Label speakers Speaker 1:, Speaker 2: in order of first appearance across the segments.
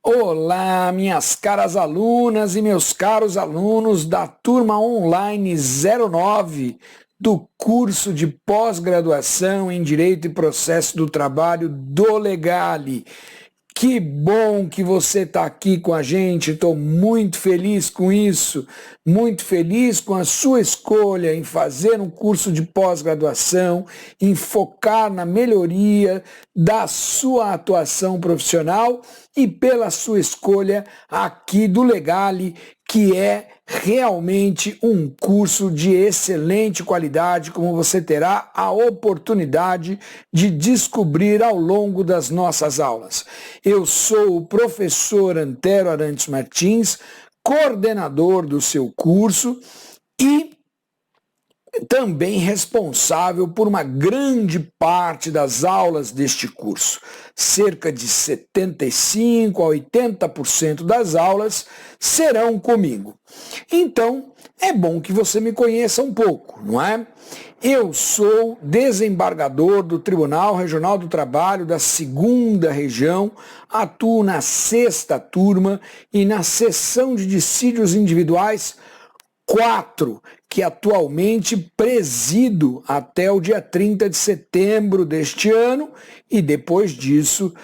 Speaker 1: Olá, minhas caras alunas e meus caros alunos da turma online 09 do curso de pós-graduação em Direito e Processo do Trabalho do Legale. Que bom que você está aqui com a gente, estou muito feliz com isso, muito feliz com a sua escolha em fazer um curso de pós-graduação, em focar na melhoria da sua atuação profissional e pela sua escolha aqui do Legale, que é realmente um curso de excelente qualidade, como você terá a oportunidade de descobrir ao longo das nossas aulas. Eu sou o professor Antero Arantes Martins, coordenador do seu curso e também responsável por uma grande parte das aulas deste curso. Cerca de 75% a 80% das aulas serão comigo. Então, é bom que você me conheça um pouco, não é? Eu sou desembargador do Tribunal Regional do Trabalho da 2ª Região, atuo na 6ª turma e na seção de dissídios individuais 4, que atualmente presido até o dia 30 de setembro deste ano, e depois disso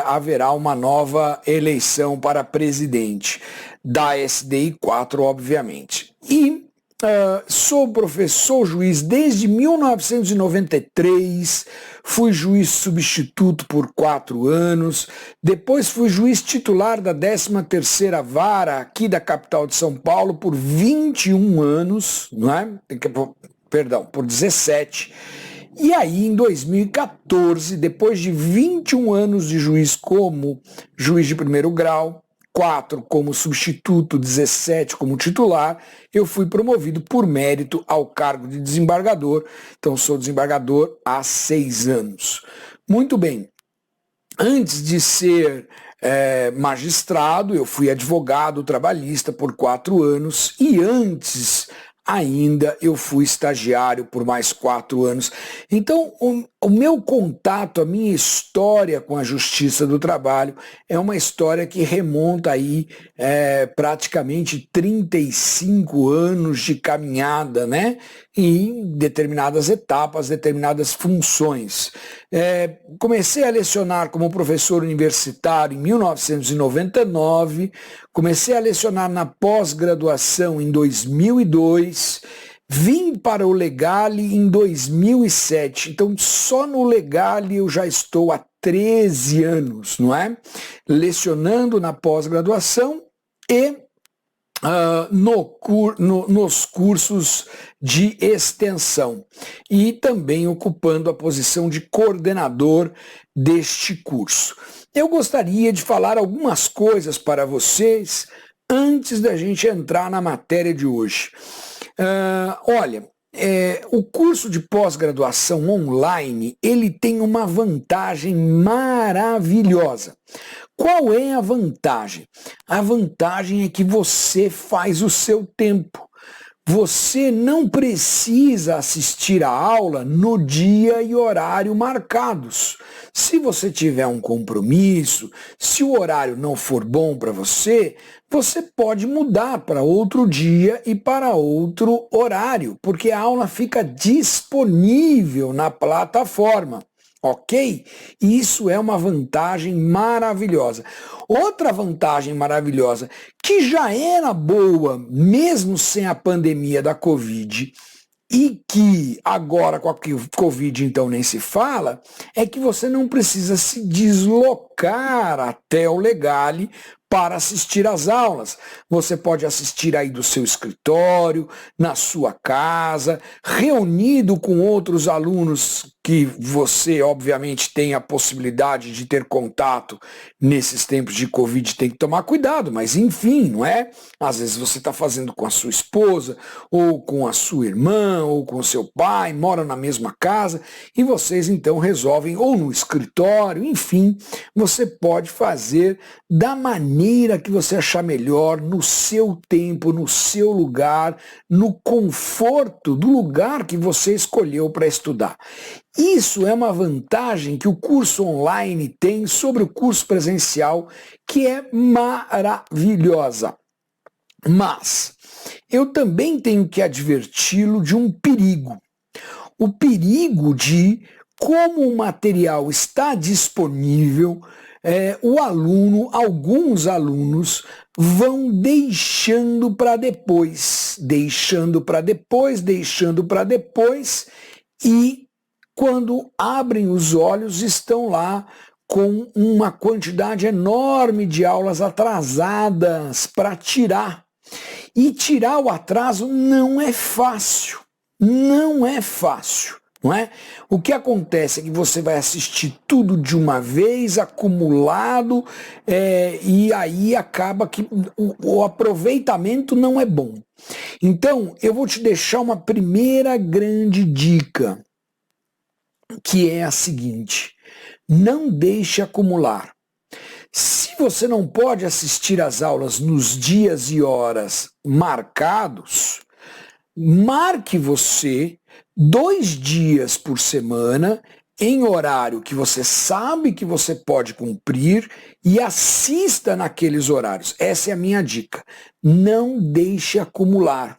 Speaker 1: haverá uma nova eleição para presidente da SDI 4, obviamente. E sou professor juiz desde 1993, fui juiz substituto por 4 anos, depois fui juiz titular da 13ª Vara aqui da capital de São Paulo por 21 anos, não é? Perdão, por 17. E aí, em 2014, depois de 21 anos de juiz como juiz de primeiro grau, 4 como substituto, 17 como titular, eu fui promovido por mérito ao cargo de desembargador. Então, sou desembargador há 6 anos. Muito bem. Antes de ser magistrado, eu fui advogado trabalhista por 4 anos e antes ainda eu fui estagiário por mais 4 anos. Então, o meu contato, a minha história com a Justiça do Trabalho é uma história que remonta aí praticamente 35 anos de caminhada, né? Em determinadas etapas, determinadas funções. Comecei a lecionar como professor universitário em 1999, comecei a lecionar na pós-graduação em 2002, vim para o Legale em 2007, então só no Legale eu já estou há 13 anos, não é? Lecionando na pós-graduação e nos cursos de extensão e também ocupando a posição de coordenador deste curso. Eu gostaria de falar algumas coisas para vocês antes da gente entrar na matéria de hoje. O curso de pós-graduação online, ele tem uma vantagem maravilhosa. Qual é a vantagem? A vantagem é que você faz o seu tempo. Você não precisa assistir a aula no dia e horário marcados. Se você tiver um compromisso, se o horário não for bom para você, você pode mudar para outro dia e para outro horário, porque a aula fica disponível na plataforma. Ok? Isso é uma vantagem maravilhosa. Outra vantagem maravilhosa, que já era boa, mesmo sem a pandemia da Covid, e que agora com a Covid então nem se fala, é que você não precisa se deslocar até o Legale para assistir às aulas. Você pode assistir aí do seu escritório, na sua casa, reunido com outros alunos que você, obviamente, tem a possibilidade de ter contato nesses tempos de Covid, tem que tomar cuidado, mas enfim, não é? Às vezes você está fazendo com a sua esposa, ou com a sua irmã, ou com o seu pai, moram na mesma casa, e vocês então resolvem, ou no escritório, enfim, você pode fazer da maneira maneira que você achar melhor, no seu tempo, no seu lugar, no conforto do lugar que você escolheu para estudar. Isso é uma vantagem que o curso online tem sobre o curso presencial, que é maravilhosa. Mas eu também tenho que adverti-lo de um perigo. O perigo de, como o material está disponível, alguns alunos vão deixando para depois, e quando abrem os olhos estão lá com uma quantidade enorme de aulas atrasadas para tirar. E tirar o atraso não é fácil, não é fácil. Não é? O que acontece é que você vai assistir tudo de uma vez, acumulado, e aí acaba que o aproveitamento não é bom. Então, eu vou te deixar uma primeira grande dica, que é a seguinte: não deixe acumular. Se você não pode assistir às aulas nos dias e horas marcados, marque você 2 dias por semana em horário que você sabe que você pode cumprir e assista naqueles horários. Essa é a minha dica. Não deixe acumular.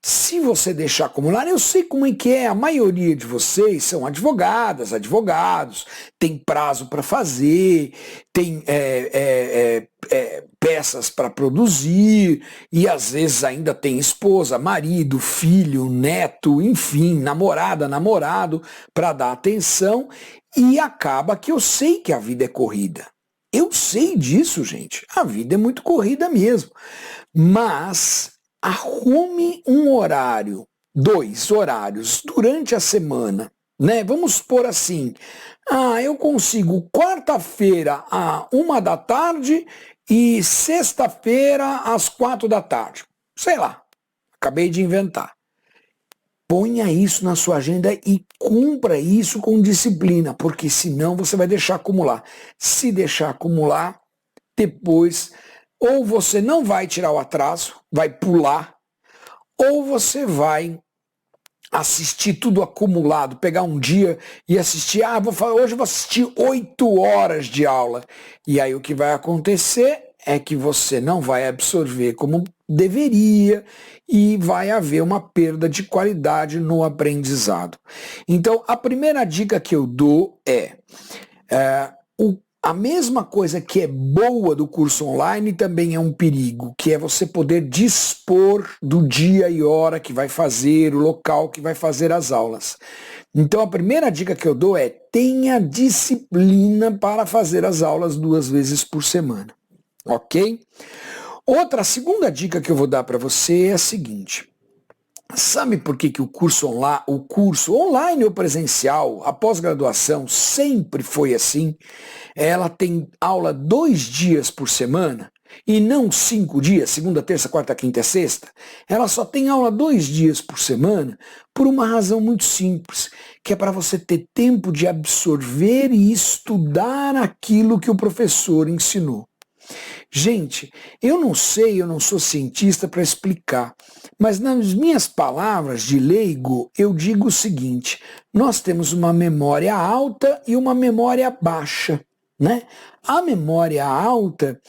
Speaker 1: Se você deixar acumular, eu sei como é que é, a maioria de vocês são advogadas, advogados, tem prazo para fazer, tem peças para produzir, e às vezes ainda tem esposa, marido, filho, neto, enfim, namorada, namorado, para dar atenção, e acaba que eu sei que a vida é corrida. Eu sei disso, gente, a vida é muito corrida mesmo, mas arrume um horário, 2 horários durante a semana, né? Vamos supor assim, eu consigo quarta-feira à 1 da tarde e sexta-feira às 4 da tarde. Sei lá, acabei de inventar. Ponha isso na sua agenda e cumpra isso com disciplina, porque senão você vai deixar acumular. Se deixar acumular, depois ou você não vai tirar o atraso, vai pular, ou você vai assistir tudo acumulado, pegar um dia e assistir, hoje eu vou assistir 8 horas de aula. E aí o que vai acontecer é que você não vai absorver como deveria e vai haver uma perda de qualidade no aprendizado. Então, a primeira dica que eu dou a mesma coisa que é boa do curso online também é um perigo, que é você poder dispor do dia e hora que vai fazer, o local que vai fazer as aulas. Então a primeira dica que eu dou é: tenha disciplina para fazer as aulas 2 vezes por semana, ok? A segunda dica que eu vou dar para você é a seguinte: sabe por que o curso online ou presencial, a pós-graduação sempre foi assim? Ela tem aula 2 dias por semana e não 5 dias, segunda, terça, quarta, quinta e sexta. Ela só tem aula 2 dias por semana por uma razão muito simples, que é para você ter tempo de absorver e estudar aquilo que o professor ensinou. Gente, eu não sou cientista para explicar, mas nas minhas palavras de leigo, eu digo o seguinte: nós temos uma memória alta e uma memória baixa, né? A memória alta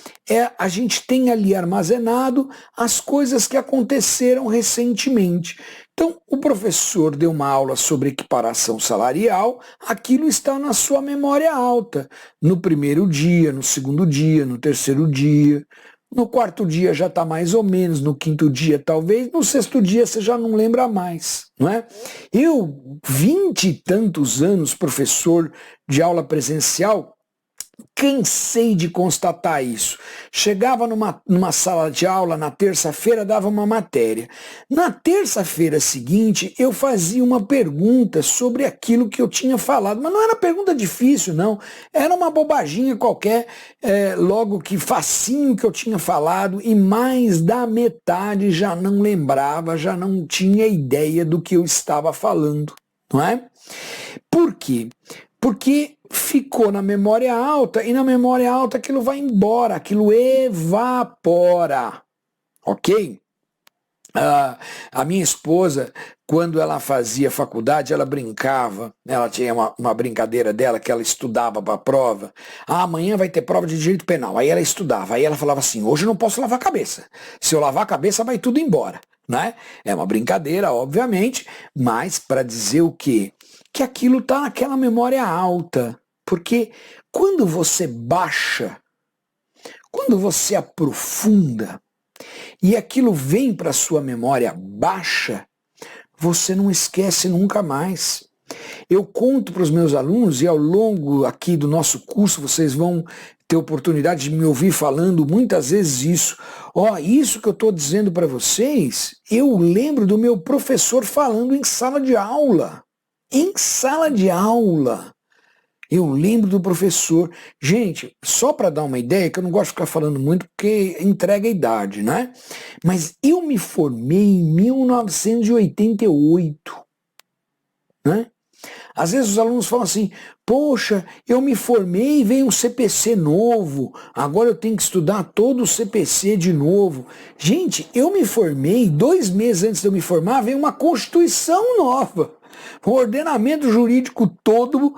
Speaker 1: a gente tem ali armazenado as coisas que aconteceram recentemente. Então, o professor deu uma aula sobre equiparação salarial, aquilo está na sua memória alta, no primeiro dia, no segundo dia, no terceiro dia, no quarto dia já está mais ou menos, no quinto dia talvez, no sexto dia você já não lembra mais, não é? Eu, 20 e tantos anos professor de aula presencial, cansei de constatar isso. Chegava numa sala de aula na terça-feira, dava uma matéria. Na terça-feira seguinte, eu fazia uma pergunta sobre aquilo que eu tinha falado, mas não era pergunta difícil, não. Era uma bobaginha qualquer, logo que facinho que eu tinha falado, e mais da metade já não lembrava, já não tinha ideia do que eu estava falando, não é? Por quê? Porque ficou na memória alta, e na memória alta aquilo vai embora, aquilo evapora, ok? A minha esposa, quando ela fazia faculdade, ela brincava, ela tinha uma brincadeira dela que ela estudava para a prova. Amanhã vai ter prova de direito penal. Aí ela estudava, aí ela falava assim: hoje eu não posso lavar a cabeça. Se eu lavar a cabeça, vai tudo embora, né? É uma brincadeira, obviamente, mas para dizer o quê? Que aquilo está naquela memória alta. Porque quando você baixa, quando você aprofunda, e aquilo vem para sua memória baixa, você não esquece nunca mais. Eu conto para os meus alunos, e ao longo aqui do nosso curso vocês vão ter oportunidade de me ouvir falando muitas vezes isso. Isso que eu estou dizendo para vocês, eu lembro do meu professor falando em sala de aula. Em sala de aula. Eu lembro do professor. Gente, só para dar uma ideia, que eu não gosto de ficar falando muito porque entrega a idade, né? Mas eu me formei em 1988, né? Às vezes os alunos falam assim: poxa, eu me formei e veio um CPC novo, agora eu tenho que estudar todo o CPC de novo. Gente, eu me formei, 2 meses antes de eu me formar, veio uma Constituição nova. O ordenamento jurídico todo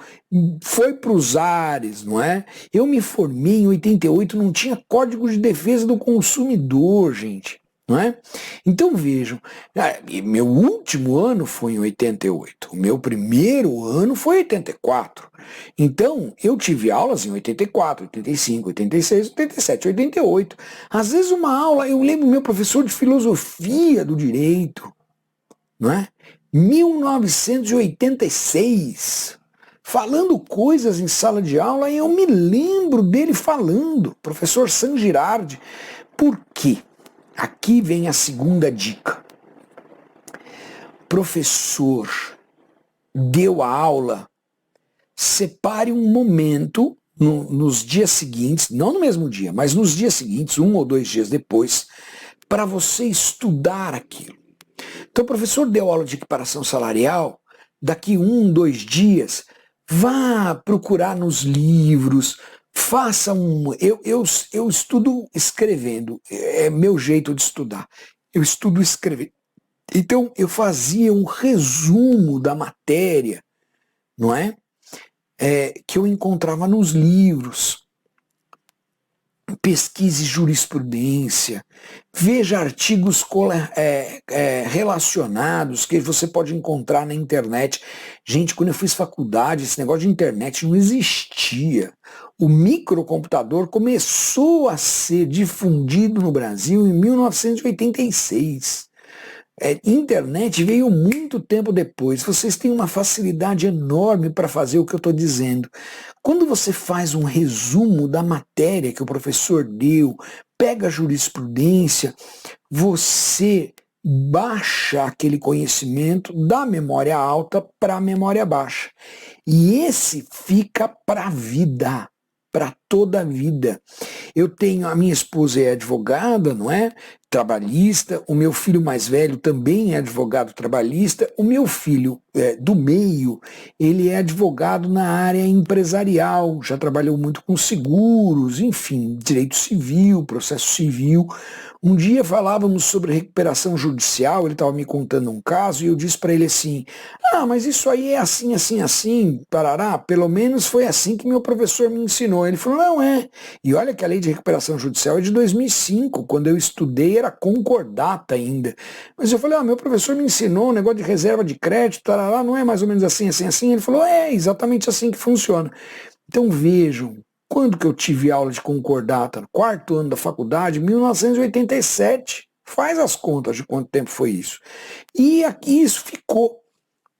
Speaker 1: foi para os ares, não é? Eu me formei em 88, não tinha Código de Defesa do Consumidor, gente. Não é? Então vejam, meu último ano foi em 88, o meu primeiro ano foi em 84. Então eu tive aulas em 84, 85, 86, 87, 88. Às vezes uma aula, eu lembro do meu professor de filosofia do direito, não é? 1986, falando coisas em sala de aula, e eu me lembro dele falando, professor San Girardi. Por quê? Aqui vem a segunda dica. Professor deu a aula, separe um momento nos dias seguintes, não no mesmo dia, mas nos dias seguintes, 1 ou 2 dias depois, para você estudar aquilo. Então o professor deu aula de equiparação salarial, daqui 1, 2 dias, vá procurar nos livros, faça eu estudo escrevendo, é meu jeito de estudar. Eu estudo escrevendo. Então eu fazia um resumo da matéria, não é? Que eu encontrava nos livros. Pesquise jurisprudência, veja artigos relacionados que você pode encontrar na internet. Gente, quando eu fiz faculdade, esse negócio de internet não existia. O microcomputador começou a ser difundido no Brasil em 1986. Internet veio muito tempo depois. Vocês têm uma facilidade enorme para fazer o que eu estou dizendo. Quando você faz um resumo da matéria que o professor deu, pega a jurisprudência, você baixa aquele conhecimento da memória alta para a memória baixa. E esse fica para a vida, para toda a vida. A minha esposa é advogada, não é? Trabalhista, o meu filho mais velho também é advogado trabalhista, o meu filho do meio, ele é advogado na área empresarial, já trabalhou muito com seguros, enfim, direito civil, processo civil. Um dia falávamos sobre recuperação judicial, ele estava me contando um caso e eu disse para ele assim: mas isso aí é assim, assim, assim, parará, pelo menos foi assim que meu professor me ensinou. Ele falou: não é. E olha que a lei de recuperação judicial é de 2005, quando eu estudei era concordata ainda. Mas eu falei: meu professor me ensinou um negócio de reserva de crédito, tarará, não é mais ou menos assim, assim, assim? Ele falou: é exatamente assim que funciona. Então vejam, quando que eu tive aula de concordata? No 4º ano da faculdade, 1987. Faz as contas de quanto tempo foi isso. E aqui isso ficou.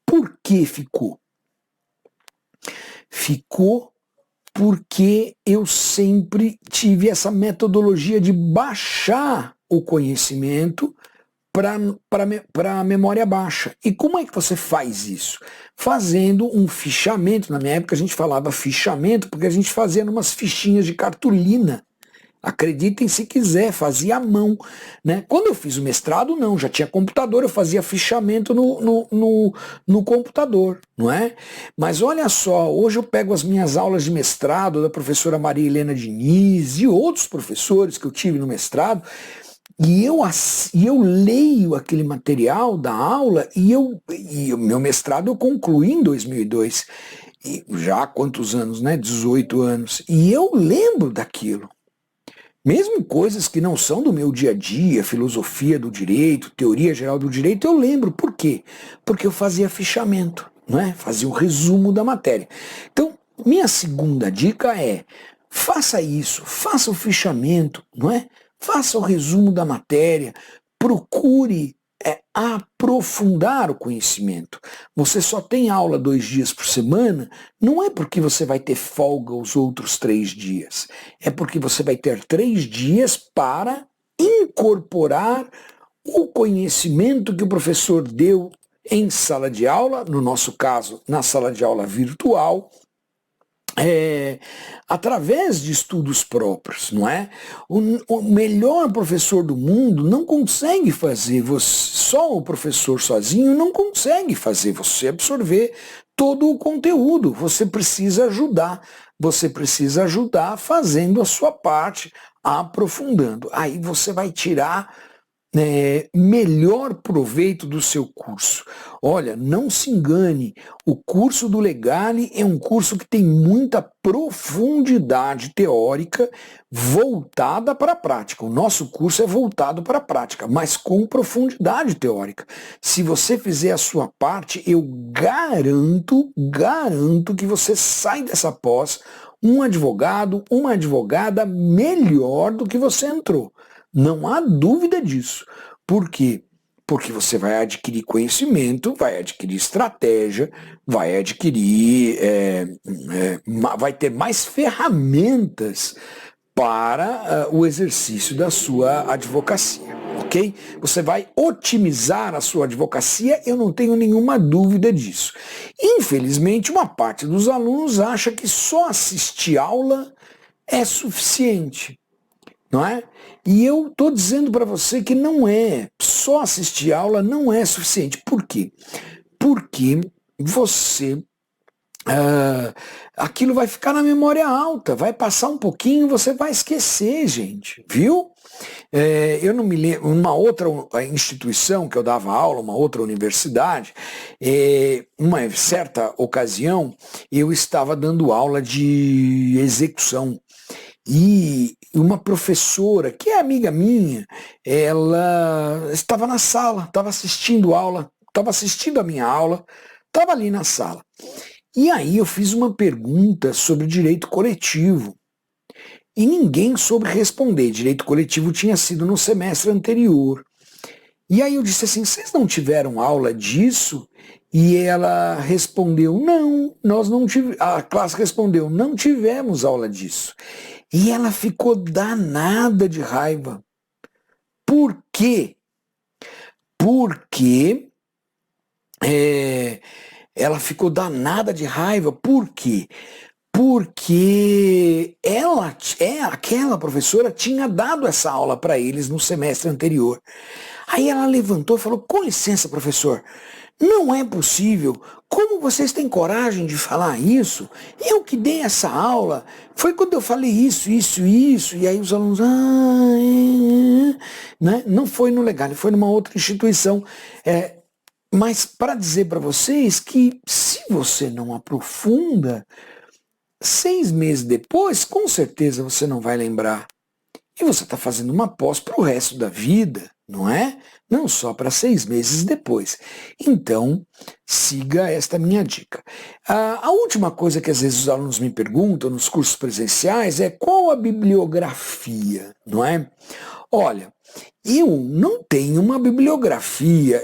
Speaker 1: Por que ficou? Ficou porque eu sempre tive essa metodologia de baixar o conhecimento para a memória baixa. E como é que você faz isso? Fazendo um fichamento. Na minha época a gente falava fichamento porque a gente fazia umas fichinhas de cartolina. Acreditem se quiser, fazia à mão, né? Quando eu fiz o mestrado, não, já tinha computador, eu fazia fichamento no computador, não é? Mas olha só, hoje eu pego as minhas aulas de mestrado da professora Maria Helena Diniz e outros professores que eu tive no mestrado, e eu leio aquele material da aula e o meu mestrado eu concluí em 2002, e já há quantos anos, né? 18 anos, e eu lembro daquilo. Mesmo coisas que não são do meu dia a dia, filosofia do direito, teoria geral do direito, eu lembro. Por quê? Porque eu fazia fichamento, não é? Fazia o resumo da matéria. Então, minha segunda dica é: faça isso, faça o fichamento, não é? Faça o resumo da matéria, procure aprofundar o conhecimento. Você só tem aula 2 dias por semana, não é porque você vai ter folga os outros 3 dias, é porque você vai ter 3 dias para incorporar o conhecimento que o professor deu em sala de aula, no nosso caso, na sala de aula virtual, através de estudos próprios, não é? O melhor professor do mundo não consegue fazer só o professor sozinho não consegue fazer você absorver todo o conteúdo. Você precisa ajudar fazendo a sua parte, aprofundando. Aí você vai tirar melhor proveito do seu curso. Olha, não se engane, o curso do Legale é um curso que tem muita profundidade teórica voltada para a prática. O nosso curso é voltado para a prática, mas com profundidade teórica. Se você fizer a sua parte, eu garanto que você sai dessa pós um advogado, uma advogada melhor do que você entrou. Não há dúvida disso. Por quê? Porque você vai adquirir conhecimento, vai adquirir estratégia, vai adquirir, vai ter mais ferramentas para o exercício da sua advocacia, ok? Você vai otimizar a sua advocacia, eu não tenho nenhuma dúvida disso. Infelizmente, uma parte dos alunos acha que só assistir aula é suficiente, não é? E eu estou dizendo para você que não é. Só assistir aula não é suficiente. Por quê? Porque você... aquilo vai ficar na memória alta, vai passar um pouquinho, você vai esquecer, gente, viu? Eu não me lembro, uma outra instituição que eu dava aula, uma outra universidade, uma certa ocasião, eu estava dando aula de execução. E uma professora, que é amiga minha, ela estava na sala, estava assistindo aula, estava assistindo a minha aula, estava ali na sala. E aí eu fiz uma pergunta sobre direito coletivo. E ninguém soube responder. Direito coletivo tinha sido no semestre anterior. E aí eu disse assim, vocês não tiveram aula disso? E ela respondeu, não, nós não tivemos. A classe respondeu, não tivemos aula disso. E ela ficou danada de raiva. Por quê? Porque ela ficou danada de raiva. Por quê? Porque aquela professora tinha dado essa aula para eles no semestre anterior. Aí ela levantou e falou, com licença, professor, não é possível. Como vocês têm coragem de falar isso? Eu que dei essa aula, foi quando eu falei isso, e aí os alunos, né? Não foi no Legale, foi numa outra instituição. Mas para dizer para vocês que se você não aprofunda, 6 meses depois, com certeza você não vai lembrar. E você está fazendo uma pós para o resto da vida, não é? Não só para 6 meses depois. Então, siga esta minha dica. A última coisa que às vezes os alunos me perguntam nos cursos presenciais é qual a bibliografia, não é? Olha, eu não tenho uma bibliografia.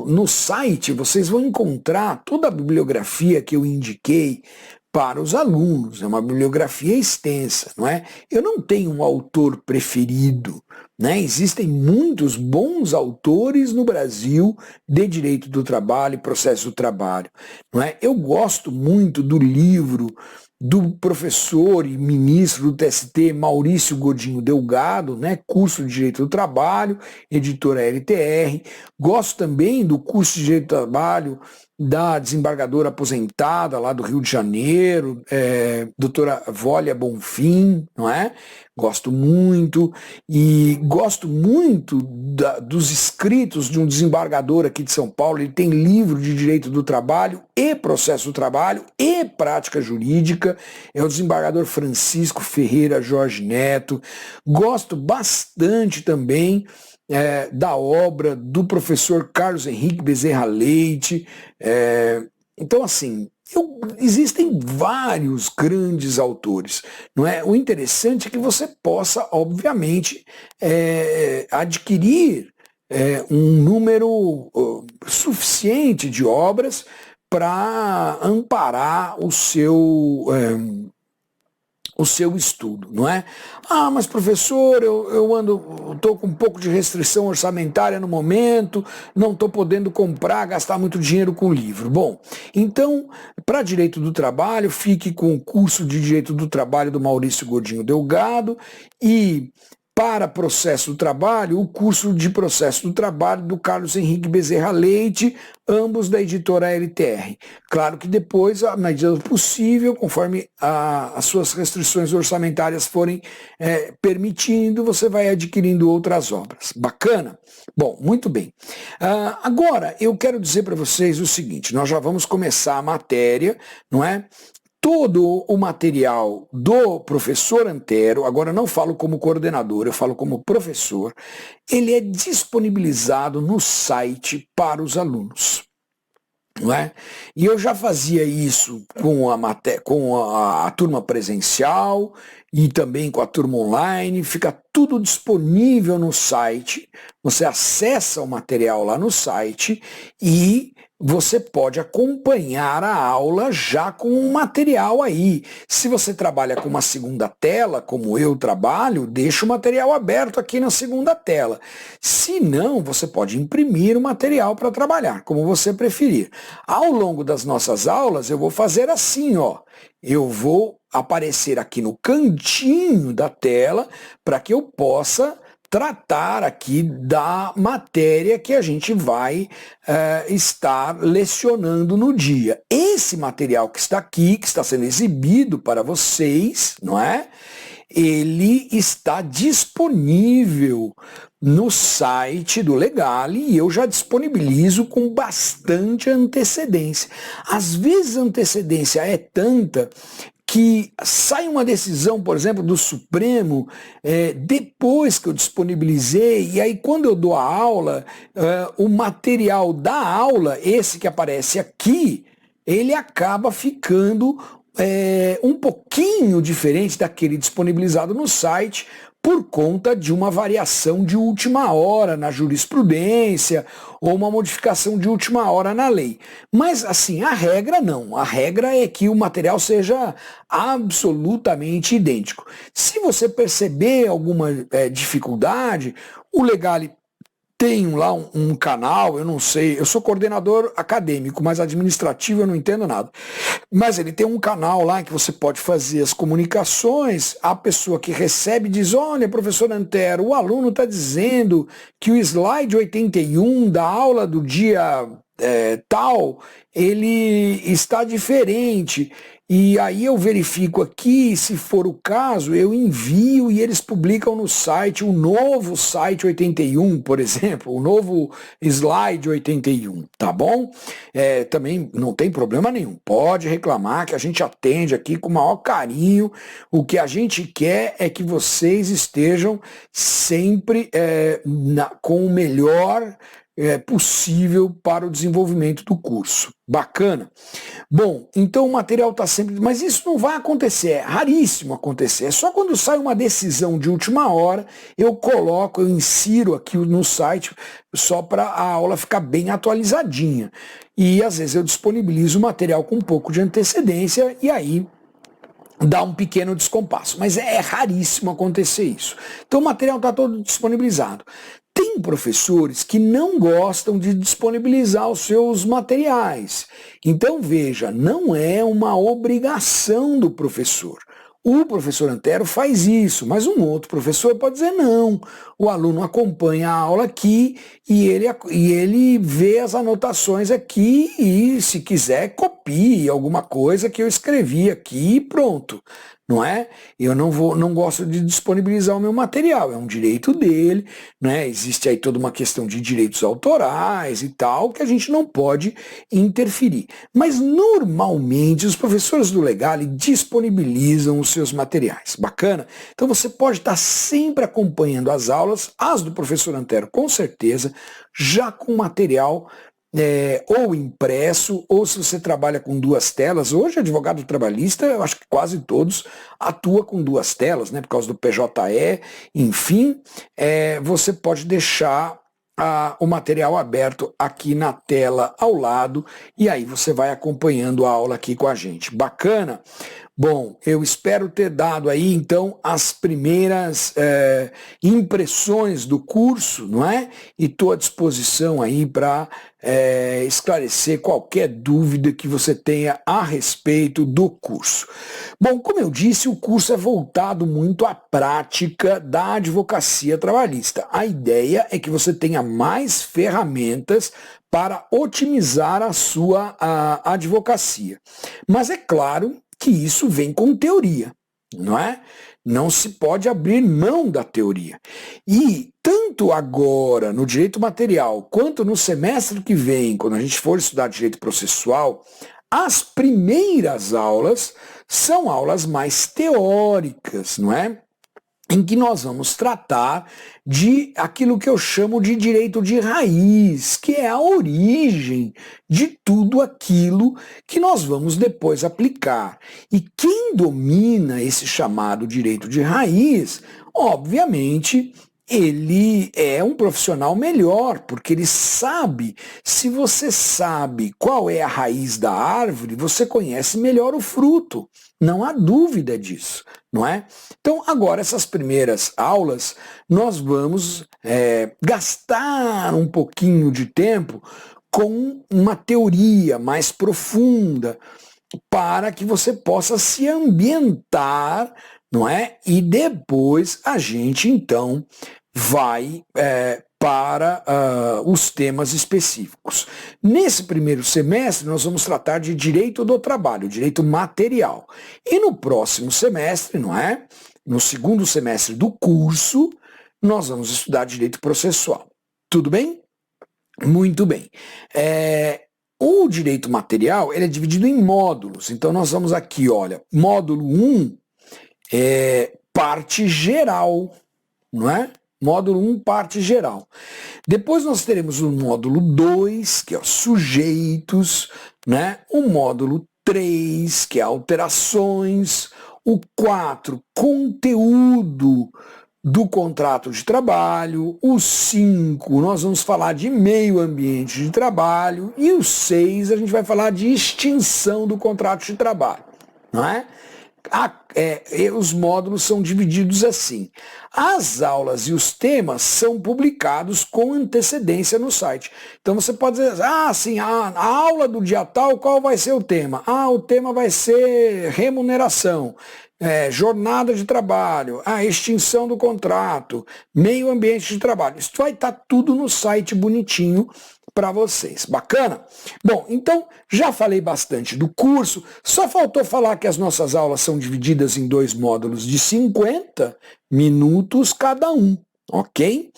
Speaker 1: No site vocês vão encontrar toda a bibliografia que eu indiquei para os alunos, é uma bibliografia extensa, não é? Eu não tenho um autor preferido, né? Existem muitos bons autores no Brasil de direito do trabalho e processo do trabalho, não é? Eu gosto muito do livro do professor e ministro do TST Maurício Godinho Delgado, né, curso de Direito do Trabalho, editora LTR. Gosto também do curso de Direito do Trabalho da desembargadora aposentada lá do Rio de Janeiro, doutora Vólia Bonfim, não é? Gosto muito, e gosto muito dos escritos de um desembargador aqui de São Paulo. Ele tem livro de Direito do Trabalho e Processo do Trabalho e Prática Jurídica, é o desembargador Francisco Ferreira Jorge Neto. Gosto bastante também da obra do professor Carlos Henrique Bezerra Leite. Então, assim, existem vários grandes autores, não é? O interessante é que você possa, obviamente, adquirir um número suficiente de obras para amparar o seu estudo, não é? Ah, mas professor, eu estou com um pouco de restrição orçamentária no momento, não estou podendo comprar, gastar muito dinheiro com livro. Bom, então, para Direito do Trabalho, fique com o curso de Direito do Trabalho do Maurício Godinho Delgado, e para Processo do Trabalho, o curso de Processo do Trabalho do Carlos Henrique Bezerra Leite, ambos da editora LTR. Claro que depois, na medida do possível, conforme as suas restrições orçamentárias forem permitindo, você vai adquirindo outras obras. Bacana? Bom, muito bem. Agora, eu quero dizer para vocês o seguinte, nós já vamos começar a matéria, não é? Todo o material do professor Antero, agora não falo como coordenador, eu falo como professor, ele é disponibilizado no site para os alunos. Não é? E eu já fazia isso com a turma presencial e também com a turma online, fica tudo disponível no site, você acessa o material lá no site e você pode acompanhar a aula já com o material aí. Se você trabalha com uma segunda tela, como eu trabalho, deixa o material aberto aqui na segunda tela. Se não, você pode imprimir o material para trabalhar, como você preferir. Ao longo das nossas aulas, eu vou fazer assim, ó. Eu vou aparecer aqui no cantinho da tela para que eu possa tratar aqui da matéria que a gente vai estar lecionando no dia. Esse material que está aqui, que está sendo exibido para vocês, não é? Ele está disponível no site do Legale e eu já disponibilizo com bastante antecedência. Às vezes a antecedência é tanta que sai uma decisão, por exemplo, do Supremo, depois que eu disponibilizei, e aí quando eu dou a aula, o material da aula, esse que aparece aqui, ele acaba ficando um pouquinho diferente daquele disponibilizado no site, por conta de uma variação de última hora na jurisprudência ou uma modificação de última hora na lei. Mas, assim, a regra não. A regra é que o material seja absolutamente idêntico. Se você perceber alguma dificuldade, o Legale tem lá um canal, eu não sei, eu sou coordenador acadêmico, mas administrativo eu não entendo nada. Mas ele tem um canal lá que você pode fazer as comunicações, a pessoa que recebe diz, olha, professor Antero, o aluno está dizendo que o slide 81 da aula do dia tal, ele está diferente. E aí eu verifico aqui, se for o caso, eu envio e eles publicam no site, o novo site 81, por exemplo, o novo slide 81, tá bom? Também não tem problema nenhum, pode reclamar que a gente atende aqui com o maior carinho. O que a gente quer é que vocês estejam sempre com o melhor possível para o desenvolvimento do curso. Bacana? Bom, então o material está sempre... Mas isso não vai acontecer, é raríssimo acontecer. É só quando sai uma decisão de última hora, eu insiro aqui no site só para a aula ficar bem atualizadinha. E às vezes eu disponibilizo o material com um pouco de antecedência e aí dá um pequeno descompasso. Mas é raríssimo acontecer isso. Então o material está todo disponibilizado. Tem professores que não gostam de disponibilizar os seus materiais. Então, veja, não é uma obrigação do professor. O professor Antero faz isso, mas um outro professor pode dizer não. O aluno acompanha a aula aqui e ele vê as anotações aqui e, se quiser, copie alguma coisa que eu escrevi aqui e pronto. Não é? Eu não gosto de disponibilizar o meu material, é um direito dele, né? Existe aí toda uma questão de direitos autorais e tal, que a gente não pode interferir. Mas normalmente os professores do Legale disponibilizam os seus materiais. Bacana? Então você pode estar sempre acompanhando as aulas, as do professor Antero com certeza, já com material ou impresso, ou se você trabalha com duas telas. Hoje, advogado trabalhista, eu acho que quase todos atua com duas telas, né, por causa do PJE, enfim, você pode deixar o material aberto aqui na tela ao lado, e aí você vai acompanhando a aula aqui com a gente. Bacana? Bom, eu espero ter dado aí, então, as primeiras impressões do curso, não é? E estou à disposição aí para esclarecer qualquer dúvida que você tenha a respeito do curso. Bom, como eu disse, o curso é voltado muito à prática da advocacia trabalhista. A ideia é que você tenha mais ferramentas para otimizar a sua advocacia. Mas é claro que isso vem com teoria, não é? Não se pode abrir mão da teoria. E tanto agora no direito material, quanto no semestre que vem, quando a gente for estudar direito processual, as primeiras aulas são aulas mais teóricas, não é? Em que nós vamos tratar de aquilo que eu chamo de direito de raiz, que é a origem de tudo aquilo que nós vamos depois aplicar. E quem domina esse chamado direito de raiz, obviamente, ele é um profissional melhor, porque ele sabe, se você sabe qual é a raiz da árvore, você conhece melhor o fruto. Não há dúvida disso, não é? Então, agora, essas primeiras aulas, nós vamos gastar um pouquinho de tempo com uma teoria mais profunda, para que você possa se ambientar, não é? E depois a gente, então, vai para os temas específicos. Nesse primeiro semestre, nós vamos tratar de direito do trabalho, direito material. E no próximo semestre, não é? No segundo semestre do curso, nós vamos estudar direito processual. Tudo bem? Muito bem. O direito material, ele é dividido em módulos. Então, nós vamos aqui, olha, módulo 1 parte geral, não é? Módulo 1, parte geral. Depois nós teremos o módulo 2, que é os sujeitos, né? O módulo 3, que é alterações. O 4, conteúdo do contrato de trabalho. O 5, nós vamos falar de meio ambiente de trabalho. E o 6, a gente vai falar de extinção do contrato de trabalho, não é? Os módulos são divididos assim. As aulas e os temas são publicados com antecedência no site. Então você pode dizer, sim, a aula do dia tal, qual vai ser o tema? O tema vai ser remuneração, jornada de trabalho, extinção do contrato, meio ambiente de trabalho. Isso vai estar tudo no site bonitinho para vocês. Bacana? Bom, então já falei bastante do curso, só faltou falar que as nossas aulas são divididas em 2 módulos de 50 minutos cada um, ok?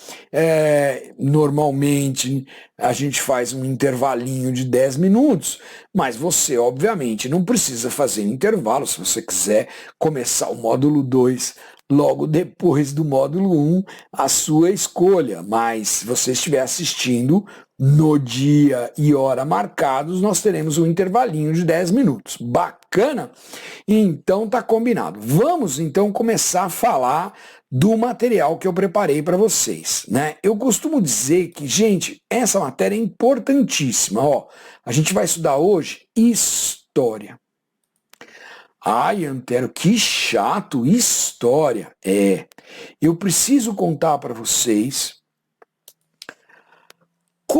Speaker 1: Normalmente a gente faz um intervalinho de 10 minutos, mas você obviamente não precisa fazer intervalo. Se você quiser começar o módulo 2 logo depois do módulo 1, a sua escolha, mas se você estiver assistindo no dia e hora marcados, nós teremos um intervalinho de 10 minutos. Bacana? Então tá combinado. Vamos então começar a falar do material que eu preparei para vocês, né? Eu costumo dizer que, gente, essa matéria é importantíssima. A gente vai estudar hoje história. Ai, Antero, que chato, história. Eu preciso contar para vocês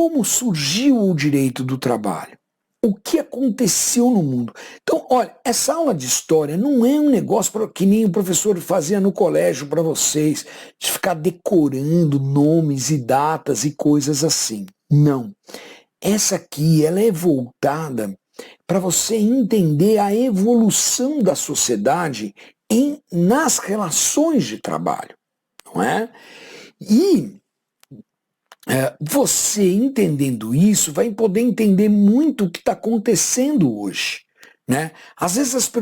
Speaker 1: como surgiu o direito do trabalho. O que aconteceu no mundo? Então, olha, essa aula de história não é um negócio que nem o professor fazia no colégio para vocês, de ficar decorando nomes e datas e coisas assim. Não. Essa aqui, ela é voltada para você entender a evolução da sociedade nas relações de trabalho, não é? E você entendendo isso vai poder entender muito o que está acontecendo hoje, né? Às vezes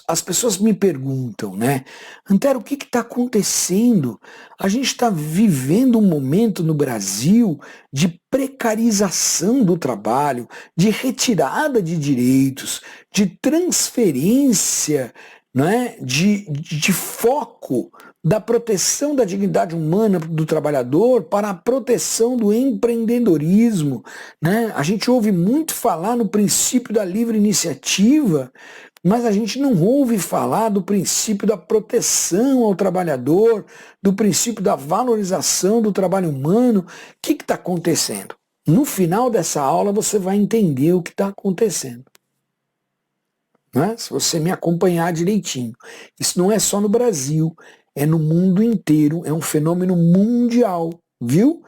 Speaker 1: as pessoas me perguntam, né? Antero, o que está acontecendo? A gente está vivendo um momento no Brasil de precarização do trabalho, de retirada de direitos, de transferência, né? de foco da proteção da dignidade humana do trabalhador para a proteção do empreendedorismo, né? A gente ouve muito falar no princípio da livre iniciativa, mas a gente não ouve falar do princípio da proteção ao trabalhador, do princípio da valorização do trabalho humano. O que está acontecendo? No final dessa aula você vai entender o que está acontecendo. Né? Se você me acompanhar direitinho. Isso não é só no Brasil, é no mundo inteiro, é um fenômeno mundial, viu?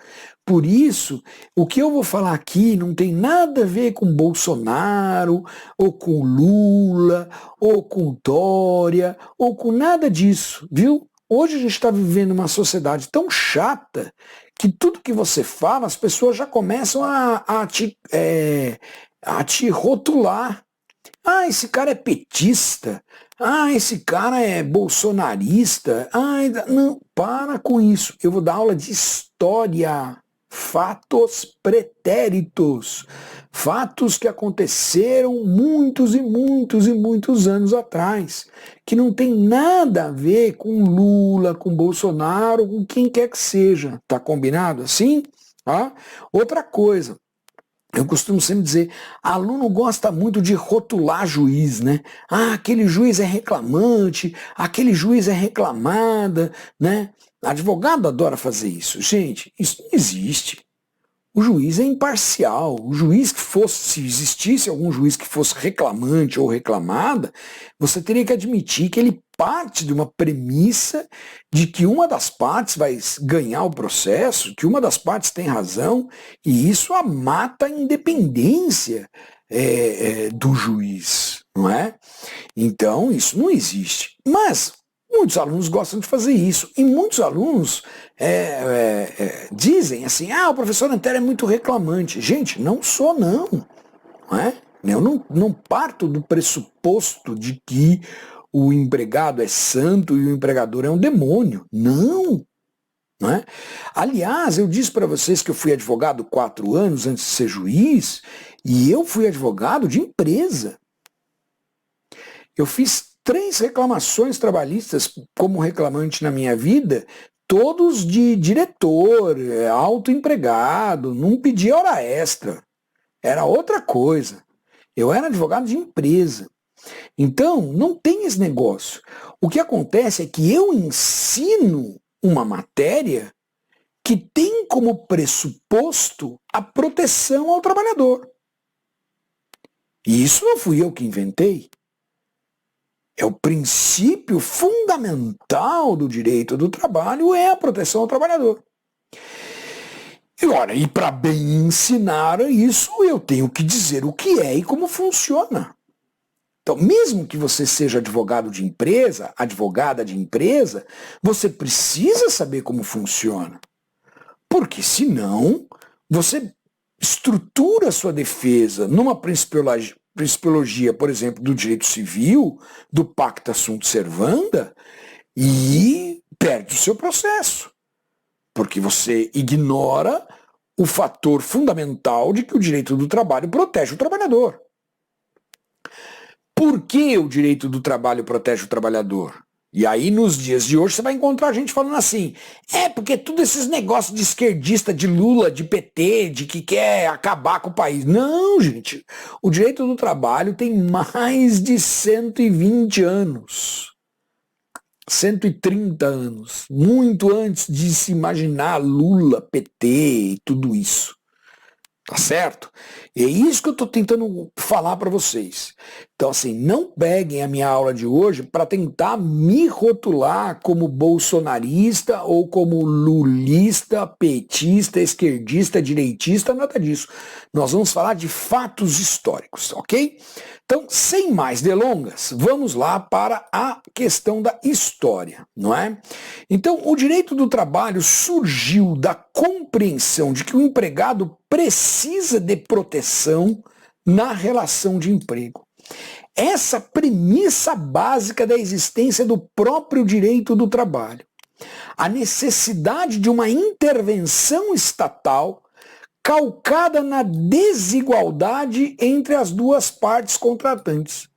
Speaker 1: Por isso, o que eu vou falar aqui não tem nada a ver com Bolsonaro, ou com Lula, ou com Dória, ou com nada disso, viu? Hoje a gente está vivendo uma sociedade tão chata que tudo que você fala, as pessoas já começam a te rotular. Ah, esse cara é petista. Ah, esse cara é bolsonarista. Ah, não, para com isso. Eu vou dar aula de história. Fatos pretéritos. Fatos que aconteceram muitos e muitos e muitos anos atrás. Que não tem nada a ver com Lula, com Bolsonaro, com quem quer que seja. Tá combinado assim? Ah? Outra coisa. Eu costumo sempre dizer, aluno gosta muito de rotular juiz, né? Ah, aquele juiz é reclamante, aquele juiz é reclamada, né? Advogado adora fazer isso. Gente, isso não existe. O juiz é imparcial. O juiz que fosse, se existisse algum juiz que fosse reclamante ou reclamada, você teria que admitir que ele parte de uma premissa de que uma das partes vai ganhar o processo, que uma das partes tem razão, e isso mata a independência do juiz, não é? Então, isso não existe. Mas muitos alunos gostam de fazer isso, e muitos alunos dizem assim, o professor Antero é muito reclamante. Gente, não sou não é? Eu não parto do pressuposto de que o empregado é santo e o empregador é um demônio. Não é? Aliás, eu disse para vocês que eu fui advogado 4 anos antes de ser juiz, e eu fui advogado de empresa. Eu fiz 3 reclamações trabalhistas como reclamante na minha vida, todos de diretor, autoempregado, não pedi hora extra. Era outra coisa. Eu era advogado de empresa. Então, não tem esse negócio. O que acontece é que eu ensino uma matéria que tem como pressuposto a proteção ao trabalhador. E isso não fui eu que inventei. É o princípio fundamental do direito do trabalho, é a proteção ao trabalhador. E para bem ensinar isso, eu tenho que dizer o que é e como funciona. Então, mesmo que você seja advogado de empresa, advogada de empresa, você precisa saber como funciona. Porque senão, você estrutura a sua defesa numa principiologia, por exemplo, do direito civil, do pacta sunt servanda, e perde o seu processo. Porque você ignora o fator fundamental de que o direito do trabalho protege o trabalhador. Por que o direito do trabalho protege o trabalhador? E aí, nos dias de hoje, você vai encontrar gente falando assim, porque tudo esses negócios de esquerdista, de Lula, de PT, de que quer acabar com o país. Não, gente. O direito do trabalho tem mais de 120 anos. 130 anos. Muito antes de se imaginar Lula, PT e tudo isso. Tá certo? É isso que eu estou tentando falar para vocês. Então, assim, não peguem a minha aula de hoje para tentar me rotular como bolsonarista ou como lulista, petista, esquerdista, direitista, nada disso. Nós vamos falar de fatos históricos, ok? Então, sem mais delongas, vamos lá para a questão da história, não é? Então, o direito do trabalho surgiu da compreensão de que o empregado precisa de proteção na relação de emprego. Essa premissa básica da existência do próprio direito do trabalho. A necessidade de uma intervenção estatal calcada na desigualdade entre as duas partes contratantes.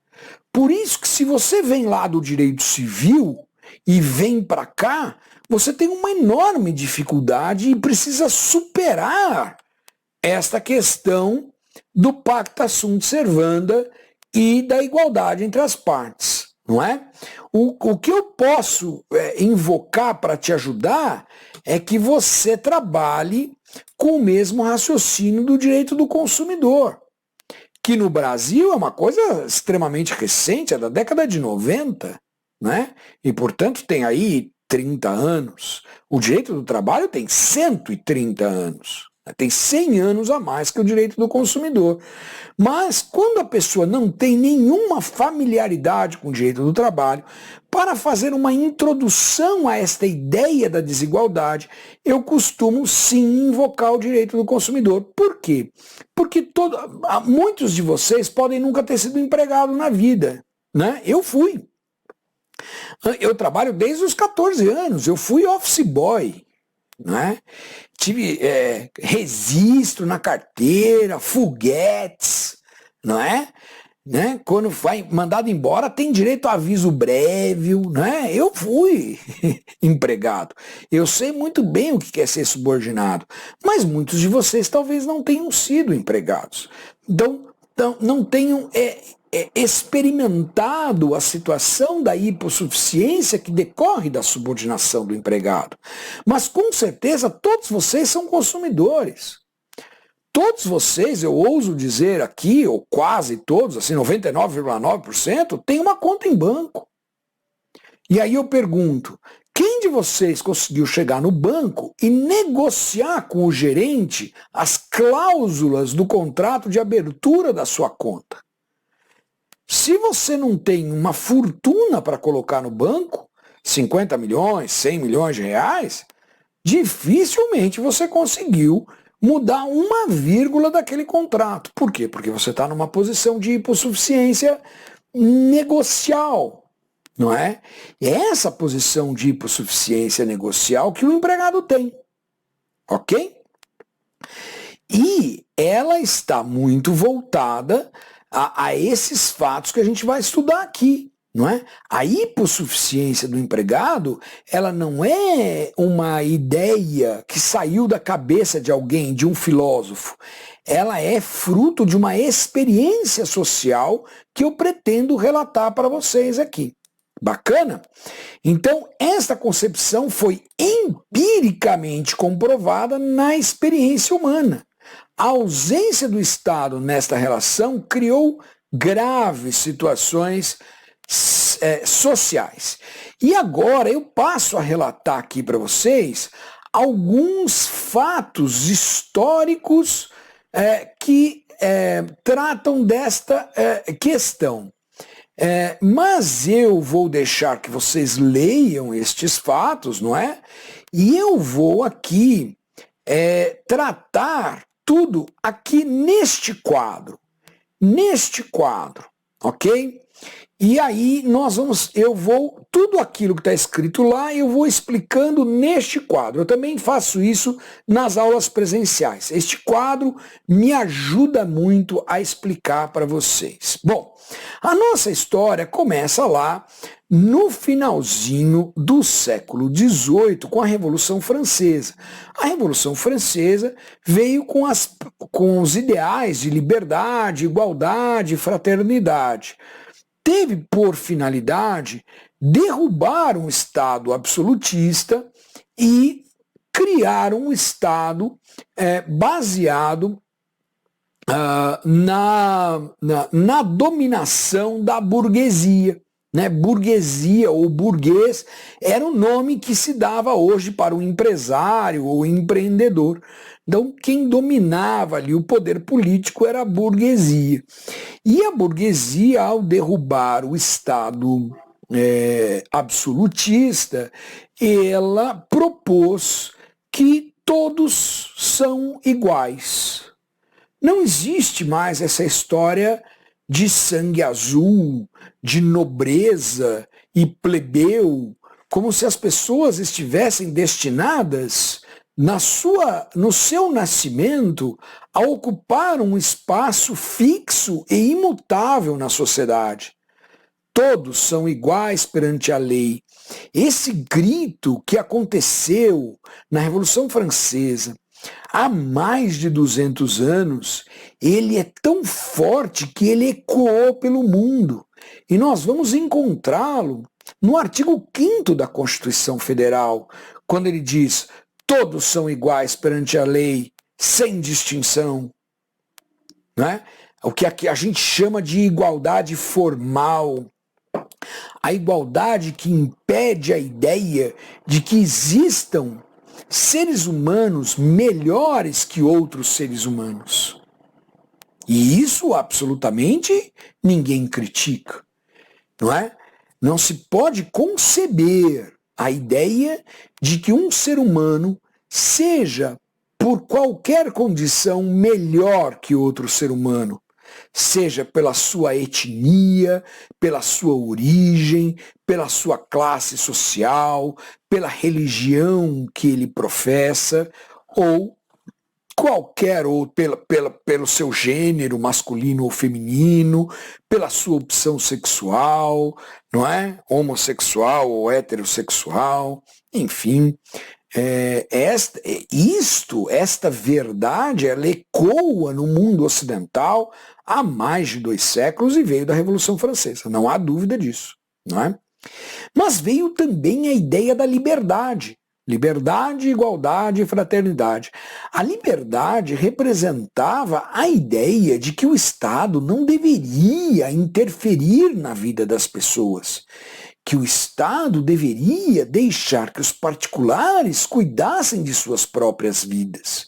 Speaker 1: Por isso que se você vem lá do direito civil e vem para cá, você tem uma enorme dificuldade e precisa superar esta questão do pacta sunt servanda e da igualdade entre as partes, não é? O que eu posso invocar para te ajudar é que você trabalhe com o mesmo raciocínio do direito do consumidor, que no Brasil é uma coisa extremamente recente, é da década de 90, né? E, portanto, tem aí 30 anos. O direito do trabalho tem 130 anos. Tem 100 anos a mais que o direito do consumidor. Mas quando a pessoa não tem nenhuma familiaridade com o direito do trabalho, para fazer uma introdução a esta ideia da desigualdade, eu costumo sim invocar o direito do consumidor. Por quê? Porque muitos de vocês podem nunca ter sido empregado na vida, né? Eu fui. Eu trabalho desde os 14 anos, eu fui office boy, né? Tive registro na carteira, foguetes, não é? Né? Quando vai mandado embora tem direito a aviso breve, né? Eu fui empregado. Eu sei muito bem o que é ser subordinado, mas muitos de vocês talvez não tenham sido empregados. Então não tenham experimentado a situação da hipossuficiência que decorre da subordinação do empregado. Mas com certeza todos vocês são consumidores. Todos vocês, eu ouso dizer aqui, ou quase todos, assim 99,9%, têm uma conta em banco. E aí eu pergunto, quem de vocês conseguiu chegar no banco e negociar com o gerente as cláusulas do contrato de abertura da sua conta? Se você não tem uma fortuna para colocar no banco, 50 milhões, 100 milhões de reais, dificilmente você conseguiu mudar uma vírgula daquele contrato. Por quê? Porque você está numa posição de hipossuficiência negocial, não é? É essa posição de hipossuficiência negocial que o empregado tem, ok? E ela está muito voltada a esses fatos que a gente vai estudar aqui, não é? A hipossuficiência do empregado, ela não é uma ideia que saiu da cabeça de alguém, de um filósofo. Ela é fruto de uma experiência social que eu pretendo relatar para vocês aqui. Bacana? Então, esta concepção foi empiricamente comprovada na experiência humana. A ausência do Estado nesta relação criou graves situações sociais. E agora eu passo a relatar aqui para vocês alguns fatos históricos que tratam desta questão. Mas eu vou deixar que vocês leiam estes fatos, não é? E eu vou aqui tratar tudo aqui neste quadro, ok? E aí tudo aquilo que está escrito lá, eu vou explicando neste quadro. Eu também faço isso nas aulas presenciais. Este quadro me ajuda muito a explicar para vocês. Bom, a nossa história começa lá no finalzinho do século XVIII, com a Revolução Francesa. A Revolução Francesa veio com os ideais de liberdade, igualdade, fraternidade. Teve por finalidade derrubar um Estado absolutista e criar um Estado baseado na dominação da burguesia. Né? Burguesia ou burguês era o nome que se dava hoje para o empresário ou empreendedor. Então, quem dominava ali o poder político era a burguesia. E a burguesia, ao derrubar o Estado absolutista, ela propôs que todos são iguais. Não existe mais essa história de sangue azul, de nobreza e plebeu, como se as pessoas estivessem destinadas no seu nascimento a ocupar um espaço fixo e imutável na sociedade. Todos são iguais perante a lei. Esse grito que aconteceu na Revolução Francesa há mais de 200 anos, ele é tão forte que ele ecoou pelo mundo. E nós vamos encontrá-lo no artigo 5º da Constituição Federal, quando ele diz: todos são iguais perante a lei, sem distinção. Né? O que aqui a gente chama de igualdade formal. A igualdade que impede a ideia de que existam seres humanos melhores que outros seres humanos. E isso absolutamente ninguém critica, não é? Não se pode conceber a ideia de que um ser humano seja, por qualquer condição, melhor que outro ser humano. Seja pela sua etnia, pela sua origem, pela sua classe social, pela religião que ele professa, ou qualquer outro, pelo seu gênero masculino ou feminino, pela sua opção sexual, não é? Homossexual ou heterossexual, enfim. Esta verdade, ela ecoa no mundo ocidental há mais de 2 séculos e veio da Revolução Francesa, não há dúvida disso, não é? Mas veio também a ideia da liberdade. Liberdade, igualdade e fraternidade. A liberdade representava a ideia de que o Estado não deveria interferir na vida das pessoas, que o Estado deveria deixar que os particulares cuidassem de suas próprias vidas.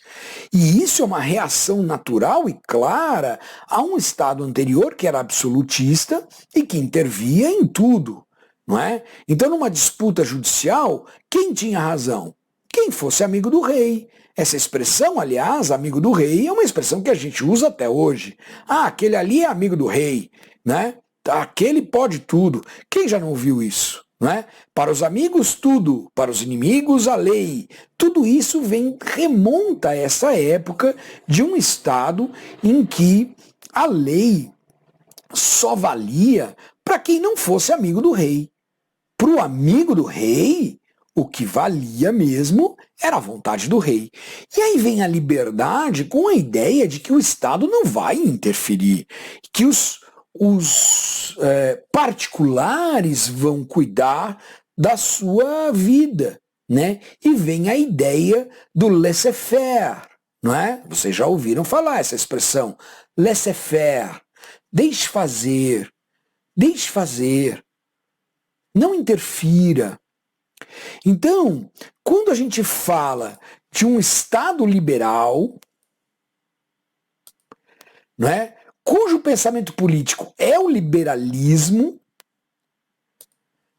Speaker 1: E isso é uma reação natural e clara a um Estado anterior que era absolutista e que intervia em tudo. Não é? Então, numa disputa judicial, quem tinha razão? Quem fosse amigo do rei. Essa expressão, aliás, amigo do rei, é uma expressão que a gente usa até hoje. Ah, aquele ali é amigo do rei, né? Aquele pode tudo. Quem já não ouviu isso? Não é? Para os amigos, tudo. Para os inimigos, a lei. Tudo isso remonta a essa época de um Estado em que a lei só valia para quem não fosse amigo do rei. Para o amigo do rei, o que valia mesmo era a vontade do rei. E aí vem a liberdade com a ideia de que o Estado não vai interferir, que os particulares vão cuidar da sua vida, né? E vem a ideia do laissez-faire, não é? Vocês já ouviram falar essa expressão, laissez-faire, deixe fazer, não interfira. Então, quando a gente fala de um Estado liberal, não é? Cujo pensamento político é o liberalismo,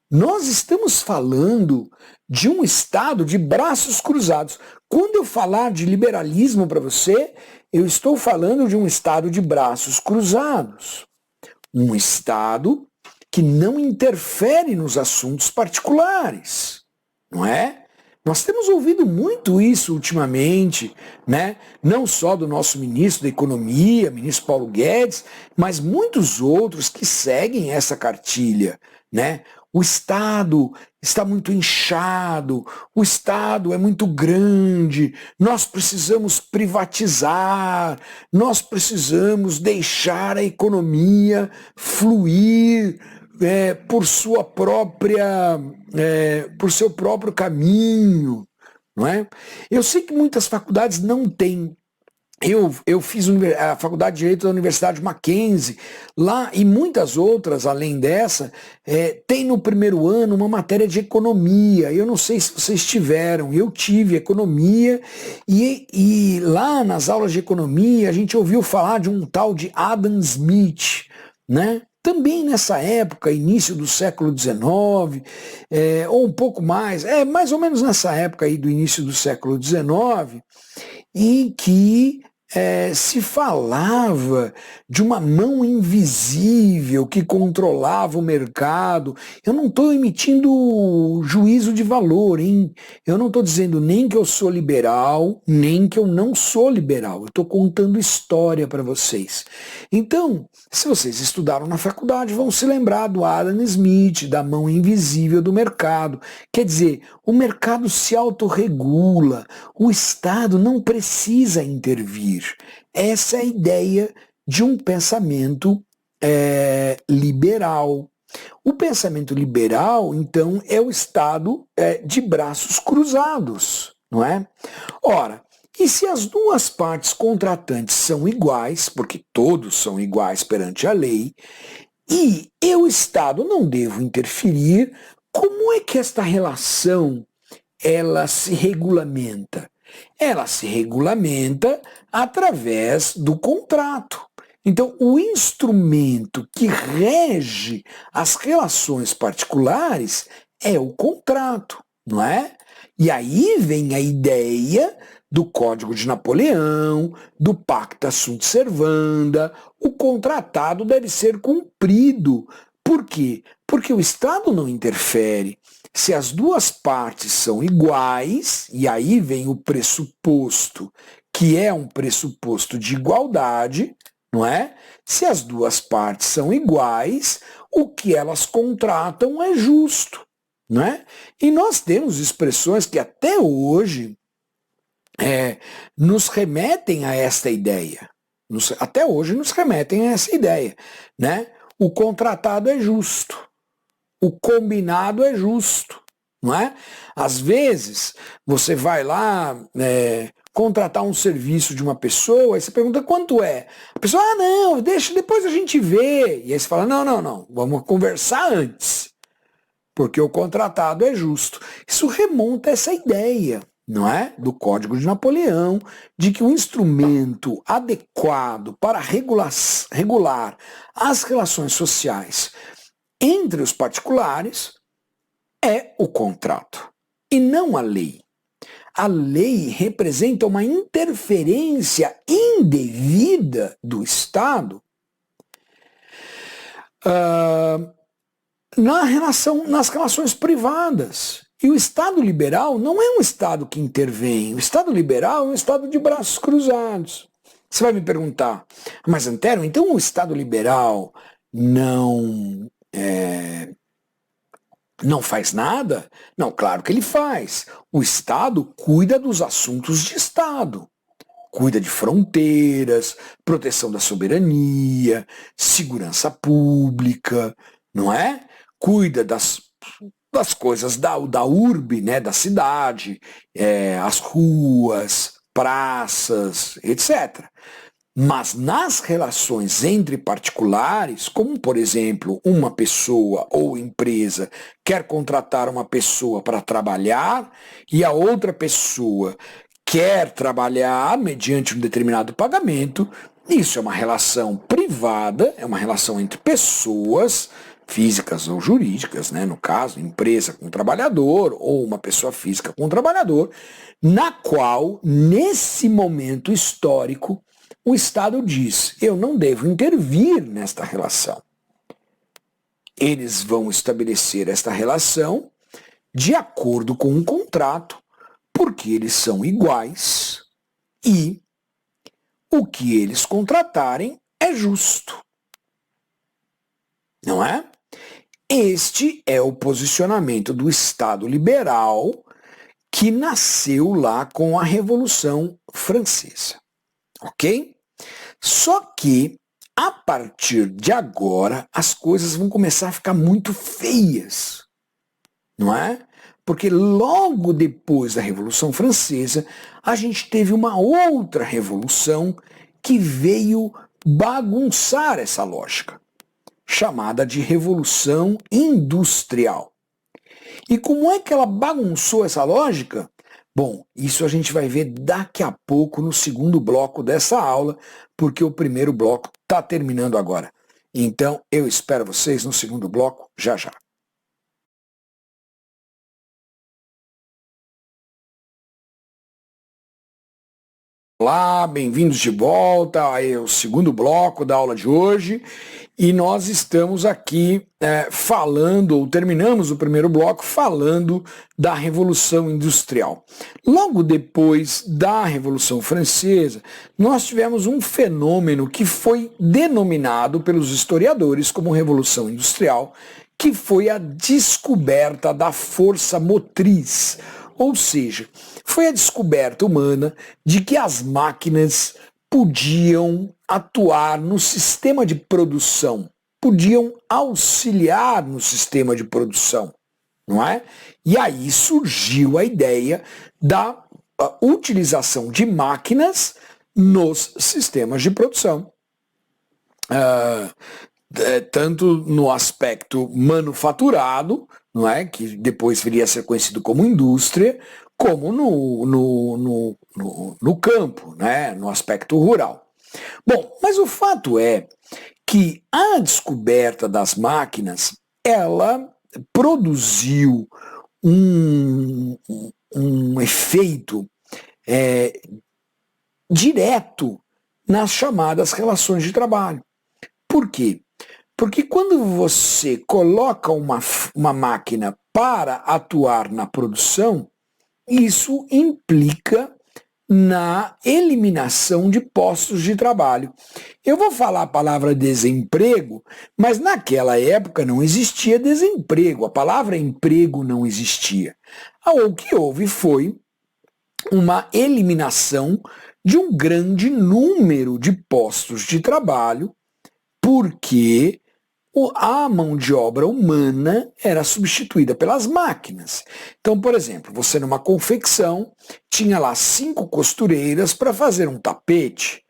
Speaker 1: nós estamos falando de um Estado de braços cruzados. Quando eu falar de liberalismo para você, eu estou falando de um Estado de braços cruzados. Um Estado que não interfere nos assuntos particulares, não é? Nós temos ouvido muito isso ultimamente, né? Não só do nosso ministro da Economia, ministro Paulo Guedes, mas muitos outros que seguem essa cartilha, né? O Estado está muito inchado, o Estado é muito grande, nós precisamos privatizar, nós precisamos deixar a economia fluir por seu próprio caminho, não é? Eu sei que muitas faculdades não têm eu fiz a faculdade de Direito da Universidade Mackenzie, lá e muitas outras, além dessa, tem no primeiro ano uma matéria de economia. Eu não sei se vocês tiveram, eu tive economia, e lá nas aulas de economia a gente ouviu falar de um tal de Adam Smith, né? Também nessa época, início do século XIX, ou um pouco mais, mais ou menos nessa época aí do início do século XIX, em que se falava de uma mão invisível que controlava o mercado. Eu não estou emitindo juízo de valor, hein? Eu não estou dizendo nem que eu sou liberal, nem que eu não sou liberal. Eu estou contando história para vocês. Então, se vocês estudaram na faculdade, vão se lembrar do Adam Smith, da mão invisível do mercado. Quer dizer, o mercado se autorregula, o Estado não precisa intervir. Essa é a ideia de um pensamento liberal. O pensamento liberal, então, é o Estado de braços cruzados, não é? Ora, e se as duas partes contratantes são iguais, porque todos são iguais perante a lei, e eu, o Estado, não devo interferir, como é que esta relação ela se regulamenta? Ela se regulamenta através do contrato. Então, o instrumento que rege as relações particulares é o contrato, não é? E aí vem a ideia do Código de Napoleão, do Pacta Sunt Servanda. O contratado deve ser cumprido. Por quê? Porque o Estado não interfere. Se as duas partes são iguais, e aí vem o pressuposto, que é um pressuposto de igualdade, não é? Se as duas partes são iguais, o que elas contratam é justo, não é? E nós temos expressões que até hoje nos remetem a esta ideia. Até hoje nos remetem a essa ideia, né? O contratado é justo. O combinado é justo, não é? Às vezes, você vai lá contratar um serviço de uma pessoa, e você pergunta quanto é. A pessoa, não, deixa, depois a gente vê. E aí você fala, não, vamos conversar antes, porque o contratado é justo. Isso remonta a essa ideia, não é? Do Código de Napoleão, de que o instrumento adequado para regular as relações sociais entre os particulares é o contrato e não a lei. A lei representa uma interferência indevida do Estado nas relações privadas. E o Estado liberal não é um Estado que intervém. O Estado liberal é um Estado de braços cruzados. Você vai me perguntar, mas Antero, então o Estado liberal não faz nada? Não, claro que ele faz. O Estado cuida dos assuntos de Estado. Cuida de fronteiras, proteção da soberania, segurança pública, não é? Cuida das coisas da urbe, né, da cidade, as ruas, praças, etc. Mas nas relações entre particulares, como por exemplo, uma pessoa ou empresa quer contratar uma pessoa para trabalhar e a outra pessoa quer trabalhar mediante um determinado pagamento, isso é uma relação privada, é uma relação entre pessoas físicas ou jurídicas, né? No caso, empresa com trabalhador ou uma pessoa física com trabalhador, na qual, nesse momento histórico, o Estado diz, eu não devo intervir nesta relação. Eles vão estabelecer esta relação de acordo com um contrato, porque eles são iguais e o que eles contratarem é justo. Não é? Este é o posicionamento do Estado liberal que nasceu lá com a Revolução Francesa. Ok? Só que, a partir de agora, as coisas vão começar a ficar muito feias, não é? Porque logo depois da Revolução Francesa, a gente teve uma outra revolução que veio bagunçar essa lógica, chamada de Revolução Industrial. E como é que ela bagunçou essa lógica? Bom, isso a gente vai ver daqui a pouco no segundo bloco dessa aula, porque o primeiro bloco está terminando agora. Então, eu espero vocês no segundo bloco já já. Olá, bem-vindos de volta ao segundo bloco da aula de hoje. E nós estamos aqui falando, ou terminamos o primeiro bloco falando da Revolução Industrial. Logo depois da Revolução Francesa, nós tivemos um fenômeno que foi denominado pelos historiadores como Revolução Industrial, que foi a descoberta da força motriz, ou seja, foi a descoberta humana de que as máquinas podiam atuar no sistema de produção, podiam auxiliar no sistema de produção, não é? E aí surgiu a ideia da utilização de máquinas nos sistemas de produção. Tanto no aspecto manufaturado, não é? Que depois viria a ser conhecido como indústria, como no campo, né? No aspecto rural. Bom, mas o fato é que a descoberta das máquinas, ela produziu um efeito direto nas chamadas relações de trabalho. Por quê? Porque quando você coloca uma máquina para atuar na produção, isso implica na eliminação de postos de trabalho. Eu vou falar a palavra desemprego, mas naquela época não existia desemprego, a palavra emprego não existia. O que houve foi uma eliminação de um grande número de postos de trabalho, porque a mão de obra humana era substituída pelas máquinas. Então, por exemplo, você numa confecção tinha lá 5 costureiras para fazer um tapete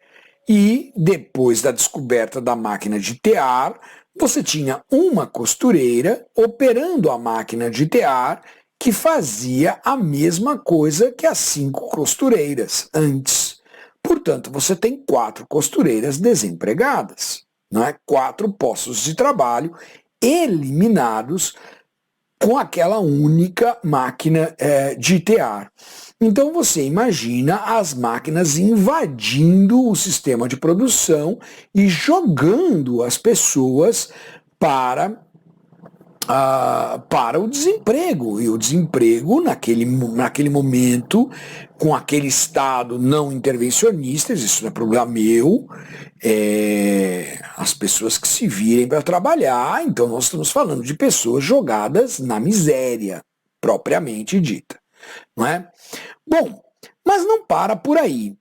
Speaker 1: e depois da descoberta da máquina de tear, você tinha uma costureira operando a máquina de tear que fazia a mesma coisa que as 5 costureiras antes. Portanto, você tem 4 costureiras desempregadas. Não é? 4 postos de trabalho eliminados com aquela única máquina de tear. Então você imagina as máquinas invadindo o sistema de produção e jogando as pessoas para o desemprego. E o desemprego, naquele momento, com aquele Estado não intervencionista, isso não é problema meu, as pessoas que se virem para trabalhar, então nós estamos falando de pessoas jogadas na miséria, propriamente dita. Não é? Bom, mas não para por aí.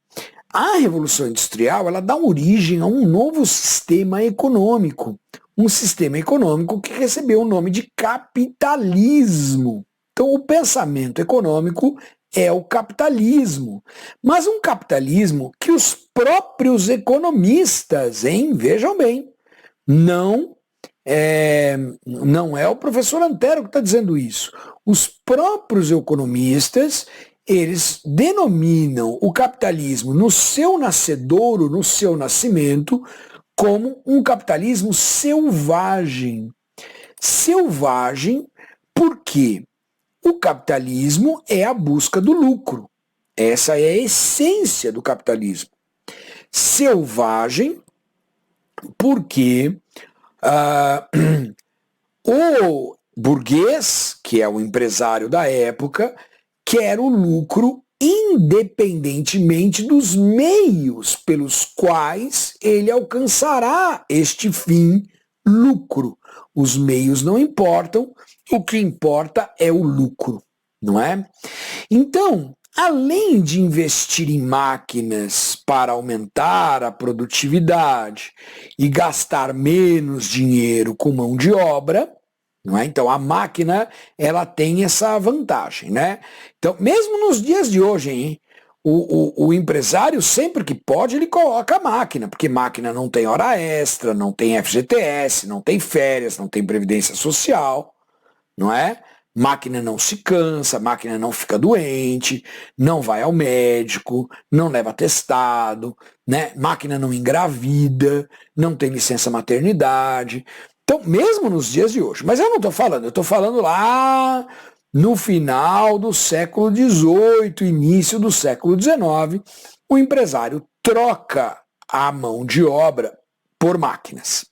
Speaker 1: A Revolução Industrial, ela dá origem a um novo sistema econômico, um sistema econômico que recebeu o nome de capitalismo. Então, o pensamento econômico é o capitalismo, mas um capitalismo que os próprios economistas, vejam bem, não é o professor Antero que está dizendo isso. Os próprios economistas, eles denominam o capitalismo no seu nascedouro, no seu nascimento, como um capitalismo selvagem. Selvagem porque o capitalismo é a busca do lucro. Essa é a essência do capitalismo. Selvagem porque o burguês, que é o empresário da época, quer o lucro independentemente dos meios pelos quais ele alcançará este fim, lucro. Os meios não importam, o que importa é o lucro, não é? Então, além de investir em máquinas para aumentar a produtividade e gastar menos dinheiro com mão de obra, não é? Então a máquina, ela tem essa vantagem, né? Então, mesmo nos dias de hoje, hein, o empresário, sempre que pode, ele coloca a máquina, porque máquina não tem hora extra, não tem FGTS, não tem férias, não tem previdência social, não é? Máquina não se cansa, máquina não fica doente, não vai ao médico, não leva atestado, né? Máquina não engravida, não tem licença maternidade. Então, mesmo nos dias de hoje, mas eu não estou falando, eu estou falando lá no final do século XVIII, início do século XIX, o empresário troca a mão de obra por máquinas,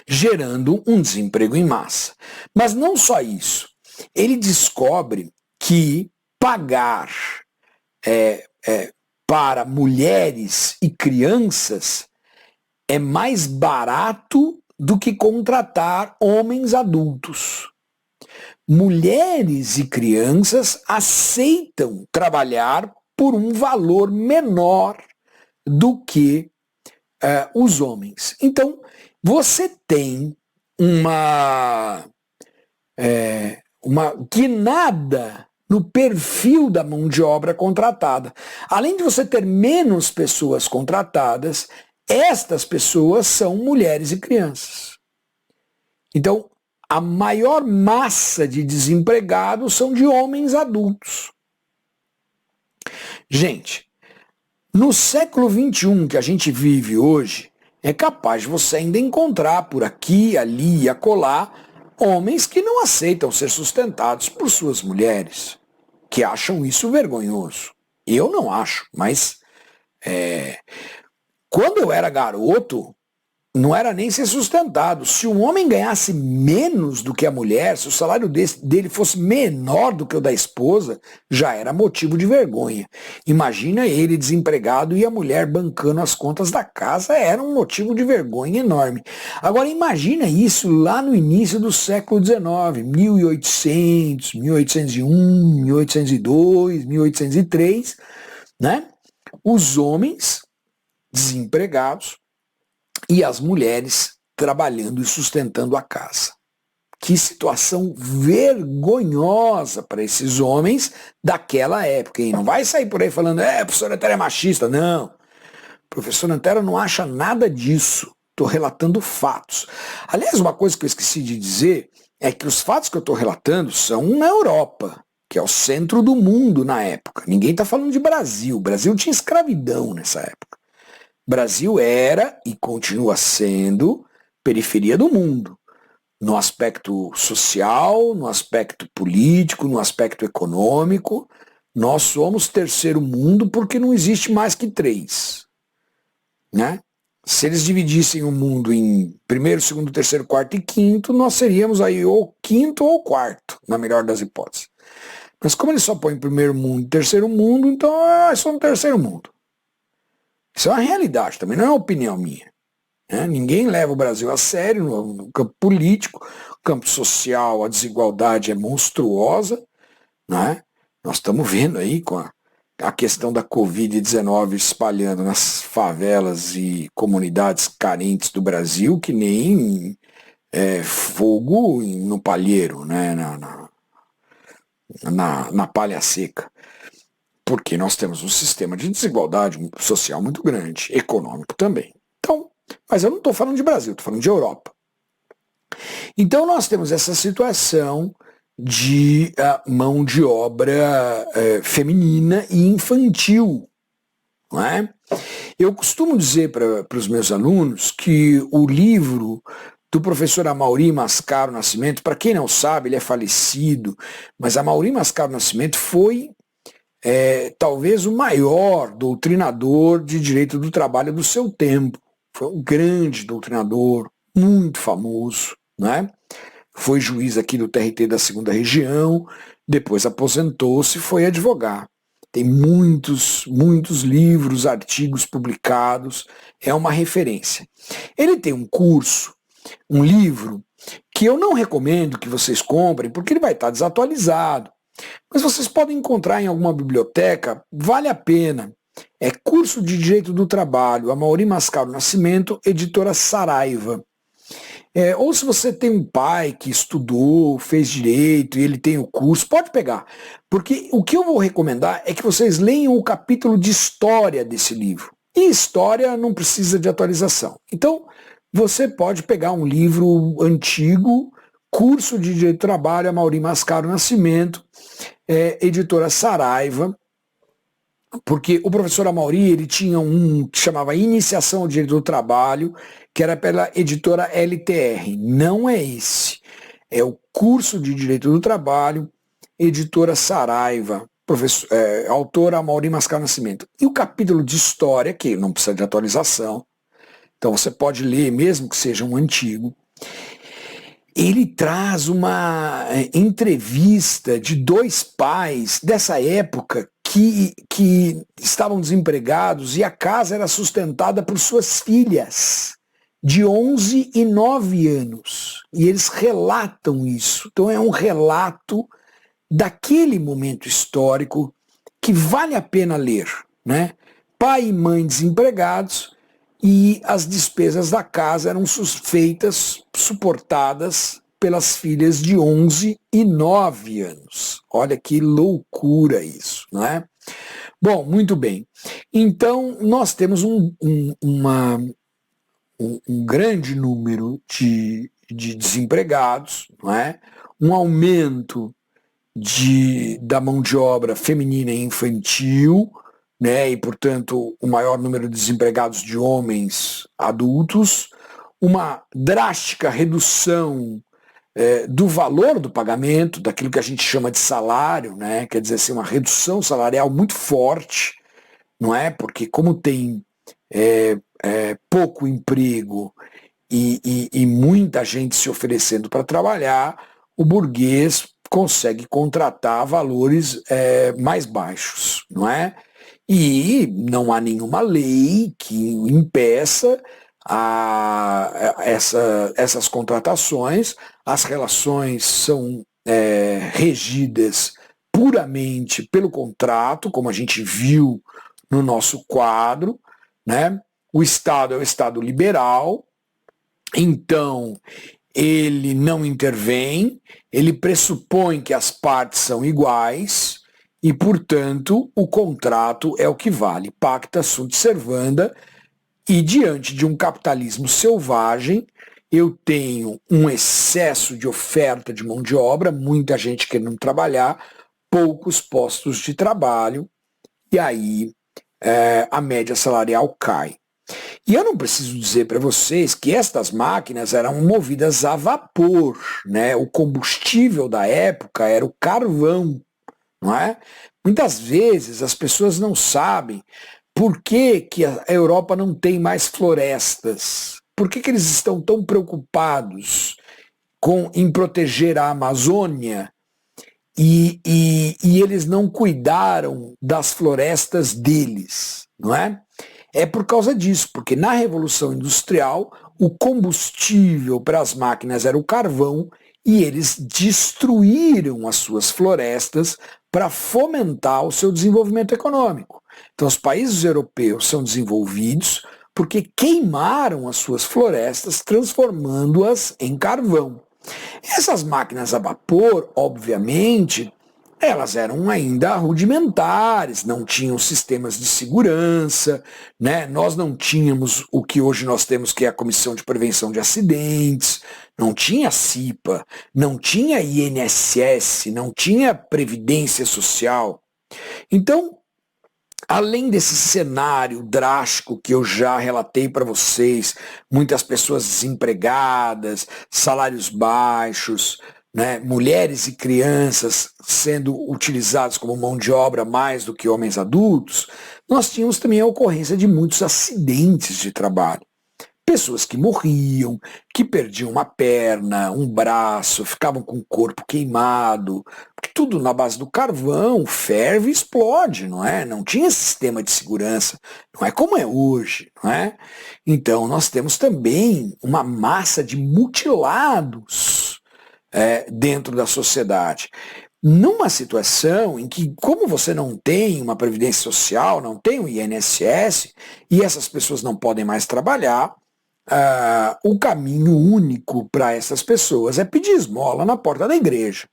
Speaker 1: gerando um desemprego em massa. Mas não só isso, ele descobre que pagar para mulheres e crianças é mais barato do que contratar homens adultos. Mulheres e crianças aceitam trabalhar por um valor menor do que os homens. Então, você tem uma guinada no perfil da mão de obra contratada. Além de você ter menos pessoas contratadas, estas pessoas são mulheres e crianças. Então, a maior massa de desempregados são de homens adultos. Gente, no século XXI que a gente vive hoje, é capaz de você ainda encontrar por aqui, ali e acolá homens que não aceitam ser sustentados por suas mulheres, que acham isso vergonhoso. Eu não acho, mas quando eu era garoto, não era nem ser sustentado. Se um homem ganhasse menos do que a mulher, se o salário dele fosse menor do que o da esposa, já era motivo de vergonha. Imagina ele desempregado e a mulher bancando as contas da casa, era um motivo de vergonha enorme. Agora imagina isso lá no início do século XIX, 1800, 1801, 1802, 1803, né? Os homens desempregados e as mulheres trabalhando e sustentando a casa. Que situação vergonhosa para esses homens daquela época. E não vai sair por aí falando, professor Antero é machista. Não. O professor Antero não acha nada disso. Estou relatando fatos. Aliás, uma coisa que eu esqueci de dizer é que os fatos que eu estou relatando são na Europa, que é o centro do mundo na época. Ninguém está falando de Brasil. O Brasil tinha escravidão nessa época. Brasil era e continua sendo periferia do mundo, no aspecto social, no aspecto político, no aspecto econômico. Nós somos terceiro mundo porque não existe mais que três, né? Se eles dividissem o mundo em primeiro, segundo, terceiro, quarto e quinto, nós seríamos aí ou quinto ou quarto, na melhor das hipóteses. Mas como eles só põem primeiro mundo e terceiro mundo, então nós somos terceiro mundo. Isso é uma realidade, também não é uma opinião minha. Né? Ninguém leva o Brasil a sério no campo político, no campo social, a desigualdade é monstruosa. Né? Nós estamos vendo aí com a questão da Covid-19 espalhando nas favelas e comunidades carentes do Brasil, que nem fogo no palheiro, né? na palha seca. Porque nós temos um sistema de desigualdade social muito grande, econômico também. Então, mas eu não estou falando de Brasil, estou falando de Europa. Então nós temos essa situação de mão de obra feminina e infantil. Não é? Eu costumo dizer para os meus alunos que o livro do professor Amaury Mascaro Nascimento, para quem não sabe, ele é falecido, mas Amaury Mascaro Nascimento foi talvez o maior doutrinador de direito do trabalho do seu tempo. Foi um grande doutrinador, muito famoso, né? Foi juiz aqui do TRT da 2ª Região, depois aposentou-se e foi advogar. Tem muitos livros, artigos publicados, é uma referência. Ele tem um curso, um livro, que eu não recomendo que vocês comprem, porque ele vai estar desatualizado. Mas vocês podem encontrar em alguma biblioteca, vale a pena. É Curso de Direito do Trabalho, Amaury Mascaro Nascimento, editora Saraiva. Ou se você tem um pai que estudou, fez direito e ele tem o curso, pode pegar. Porque o que eu vou recomendar é que vocês leiam o capítulo de história desse livro. E história não precisa de atualização. Então, você pode pegar um livro antigo, Curso de Direito do Trabalho, Amaury Mascaro Nascimento, editora Saraiva, porque o professor Amaury, ele tinha um que chamava Iniciação ao Direito do Trabalho, que era pela editora LTR. Não é esse. É o Curso de Direito do Trabalho, editora Saraiva, autora Amaury Mascaro Nascimento. E o capítulo de História, que não precisa de atualização, então você pode ler, mesmo que seja um antigo, ele traz uma entrevista de dois pais dessa época que estavam desempregados e a casa era sustentada por suas filhas de 11 e 9 anos. E eles relatam isso. Então é um relato daquele momento histórico que vale a pena ler, né? Pai e mãe desempregados e as despesas da casa eram suportadas pelas filhas de 11 e 9 anos. Olha que loucura isso, não é? Bom, muito bem. Então, nós temos um grande número de desempregados, não é? Um aumento da mão de obra feminina e infantil, né? E, portanto, o maior número de desempregados de homens adultos, uma drástica redução do valor do pagamento, daquilo que a gente chama de salário, né? Quer dizer assim, uma redução salarial muito forte, não é? Porque como tem pouco emprego e muita gente se oferecendo para trabalhar, o burguês consegue contratar valores mais baixos, não é? E não há nenhuma lei que impeça essas contratações. As relações são regidas puramente pelo contrato, como a gente viu no nosso quadro, né? O Estado é o Estado liberal, então ele não intervém, ele pressupõe que as partes são iguais e, portanto, o contrato é o que vale. Pacta sunt servanda. E diante de um capitalismo selvagem, eu tenho um excesso de oferta de mão de obra, muita gente querendo trabalhar, poucos postos de trabalho, e aí a média salarial cai. E eu não preciso dizer para vocês que estas máquinas eram movidas a vapor, né? O combustível da época era o carvão, não é? Muitas vezes as pessoas não sabem por que a Europa não tem mais florestas. Por que eles estão tão preocupados em proteger a Amazônia e eles não cuidaram das florestas deles, não é? É por causa disso, porque na Revolução Industrial o combustível para as máquinas era o carvão e eles destruíram as suas florestas para fomentar o seu desenvolvimento econômico. Então os países europeus são desenvolvidos porque queimaram as suas florestas, transformando-as em carvão. Essas máquinas a vapor, obviamente, elas eram ainda rudimentares, não tinham sistemas de segurança, né? Nós não tínhamos o que hoje nós temos, que é a Comissão de Prevenção de Acidentes, não tinha CIPA, não tinha INSS, não tinha Previdência Social. Então, além desse cenário drástico que eu já relatei para vocês, muitas pessoas desempregadas, salários baixos, né, mulheres e crianças sendo utilizados como mão de obra mais do que homens adultos, nós tínhamos também a ocorrência de muitos acidentes de trabalho. Pessoas que morriam, que perdiam uma perna, um braço, ficavam com o corpo queimado, porque tudo na base do carvão, ferve e explode, não é? Não tinha sistema de segurança, não é como é hoje, não é? Então nós temos também uma massa de mutilados dentro da sociedade. Numa situação em que, como você não tem uma previdência social, não tem o INSS, e essas pessoas não podem mais trabalhar, o caminho único para essas pessoas é pedir esmola na porta da igreja.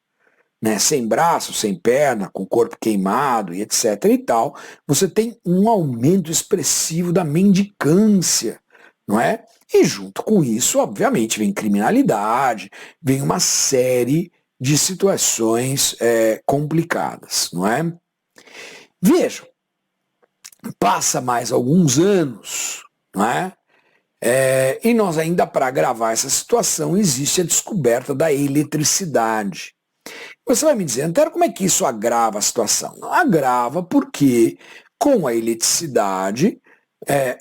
Speaker 1: Né, sem braço, sem perna, com o corpo queimado e etc. e tal, você tem um aumento expressivo da mendicância, não é? E junto com isso, obviamente, vem criminalidade, vem uma série de situações complicadas, não é? Vejam, passa mais alguns anos, não é? E nós ainda, para agravar essa situação, existe a descoberta da eletricidade. Você vai me dizer, Antero, como é que isso agrava a situação? Não agrava porque, com a eletricidade,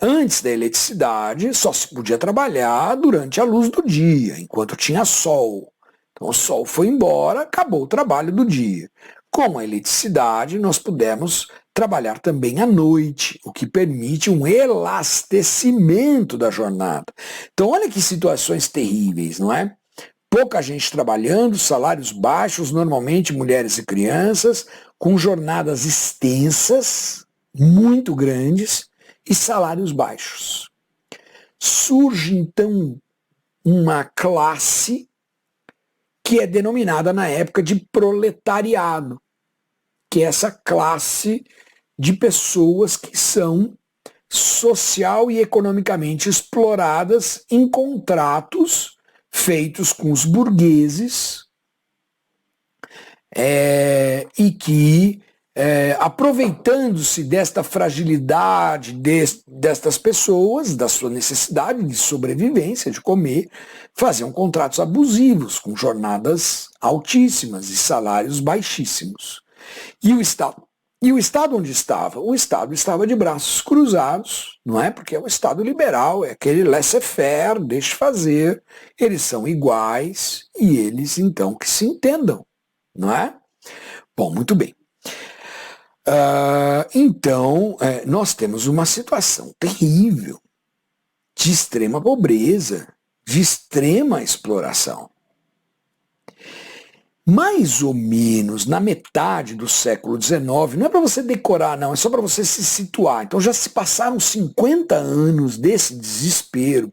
Speaker 1: antes da eletricidade, só se podia trabalhar durante a luz do dia, enquanto tinha sol. Então o sol foi embora, acabou o trabalho do dia. Com a eletricidade, nós pudemos trabalhar também à noite, o que permite um elastecimento da jornada. Então olha que situações terríveis, não é? Pouca gente trabalhando, salários baixos, normalmente mulheres e crianças, com jornadas extensas, muito grandes, e salários baixos. Surge então uma classe que é denominada na época de proletariado, que é essa classe de pessoas que são social e economicamente exploradas em contratos feitos com os burgueses e que, aproveitando-se desta fragilidade destas pessoas, da sua necessidade de sobrevivência, de comer, faziam contratos abusivos, com jornadas altíssimas e salários baixíssimos. E o Estado onde estava? O Estado estava de braços cruzados, não é? Porque é um Estado liberal, é aquele laissez-faire, deixe fazer, eles são iguais e eles então que se entendam, não é? Bom, muito bem. Então, nós temos uma situação terrível, de extrema pobreza, de extrema exploração. Mais ou menos na metade do século XIX, não é para você decorar não, é só para você se situar. Então já se passaram 50 anos desse desespero.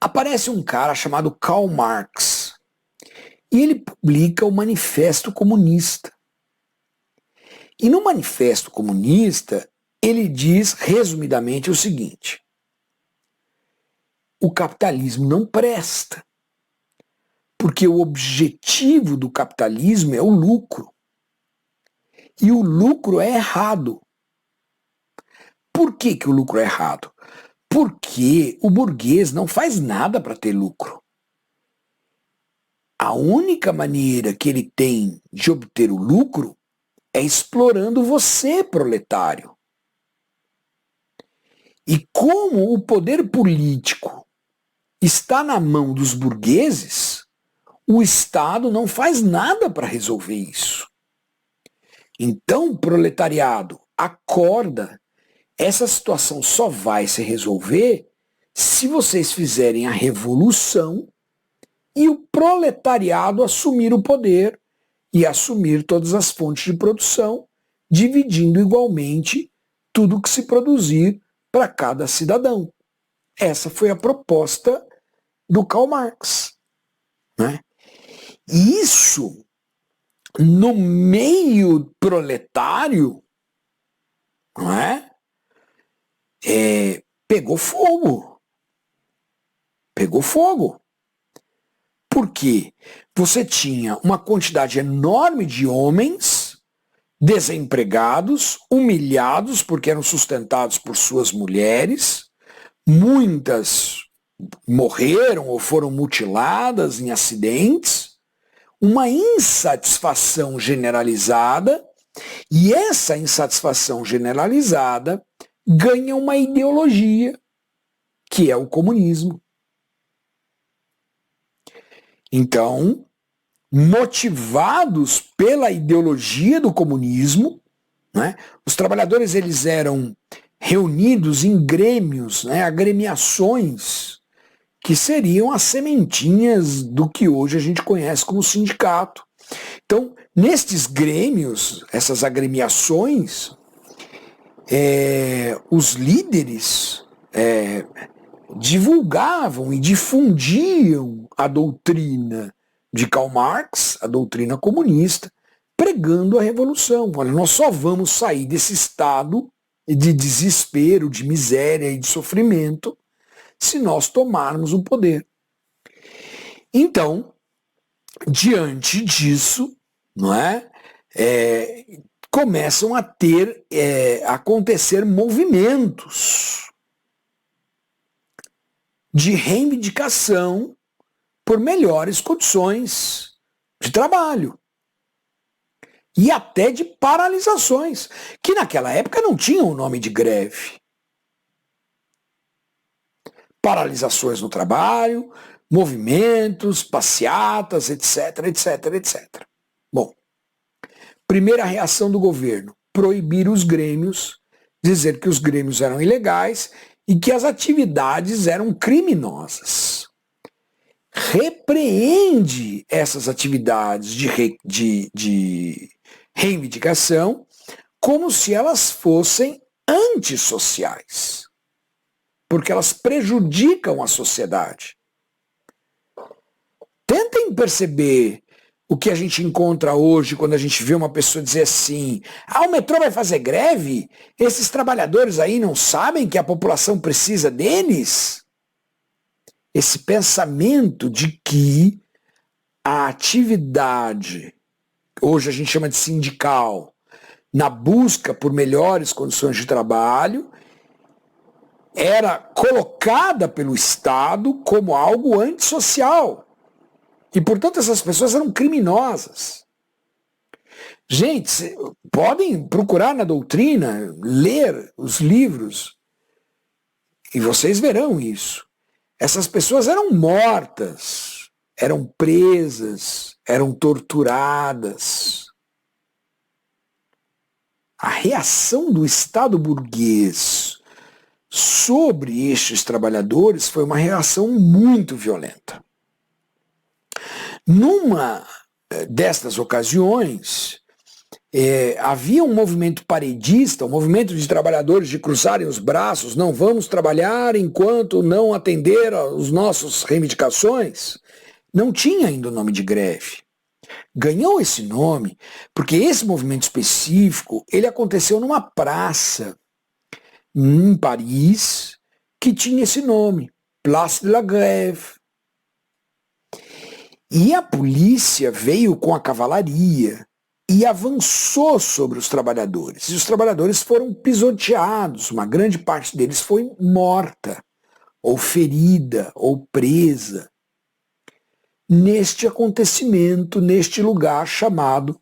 Speaker 1: Aparece um cara chamado Karl Marx e ele publica o Manifesto Comunista. E no Manifesto Comunista ele diz resumidamente o seguinte: o capitalismo não presta. Porque o objetivo do capitalismo é o lucro. E o lucro é errado. Por que o lucro é errado? Porque o burguês não faz nada para ter lucro. A única maneira que ele tem de obter o lucro é explorando você, proletário. E como o poder político está na mão dos burgueses, o Estado não faz nada para resolver isso. Então, proletariado, acorda. Essa situação só vai se resolver se vocês fizerem a revolução e o proletariado assumir o poder e assumir todas as fontes de produção, dividindo igualmente tudo que se produzir para cada cidadão. Essa foi a proposta do Karl Marx, né? E isso, no meio proletário, não é? Pegou fogo. Pegou fogo. Por quê? Você tinha uma quantidade enorme de homens desempregados, humilhados porque eram sustentados por suas mulheres, muitas morreram ou foram mutiladas em acidentes, uma insatisfação generalizada, e essa insatisfação generalizada ganha uma ideologia, que é o comunismo. Então, motivados pela ideologia do comunismo, né, os trabalhadores eles eram reunidos em grêmios, né, agremiações, que seriam as sementinhas do que hoje a gente conhece como sindicato. Então, nestes grêmios, essas agremiações, os líderes divulgavam e difundiam a doutrina de Karl Marx, a doutrina comunista, pregando a revolução. Olha, nós só vamos sair desse estado de desespero, de miséria e de sofrimento se nós tomarmos o poder. Então, diante disso, não é, começam a acontecer movimentos de reivindicação por melhores condições de trabalho e até de paralisações, que naquela época não tinham o nome de greve. Paralisações no trabalho, movimentos, passeatas, etc, etc, etc. Bom, primeira reação do governo, proibir os grêmios, dizer que os grêmios eram ilegais e que as atividades eram criminosas. Repreende essas atividades de reivindicação como se elas fossem antissociais, porque elas prejudicam a sociedade. Tentem perceber o que a gente encontra hoje quando a gente vê uma pessoa dizer assim: o metrô vai fazer greve? Esses trabalhadores aí não sabem que a população precisa deles? Esse pensamento de que a atividade, hoje a gente chama de sindical, na busca por melhores condições de trabalho, era colocada pelo Estado como algo antissocial. E, portanto, essas pessoas eram criminosas. Gente, podem procurar na doutrina, ler os livros, e vocês verão isso. Essas pessoas eram mortas, eram presas, eram torturadas. A reação do Estado burguês sobre estes trabalhadores foi uma reação muito violenta. Numa destas ocasiões, havia um movimento paredista, um movimento de trabalhadores de cruzarem os braços, não vamos trabalhar enquanto não atender às nossas reivindicações. Não tinha ainda o nome de greve. Ganhou esse nome porque esse movimento específico, ele aconteceu numa praça em Paris que tinha esse nome, Place de la Grève. E a polícia veio com a cavalaria e avançou sobre os trabalhadores. E os trabalhadores foram pisoteados, uma grande parte deles foi morta, ou ferida, ou presa, neste acontecimento, neste lugar chamado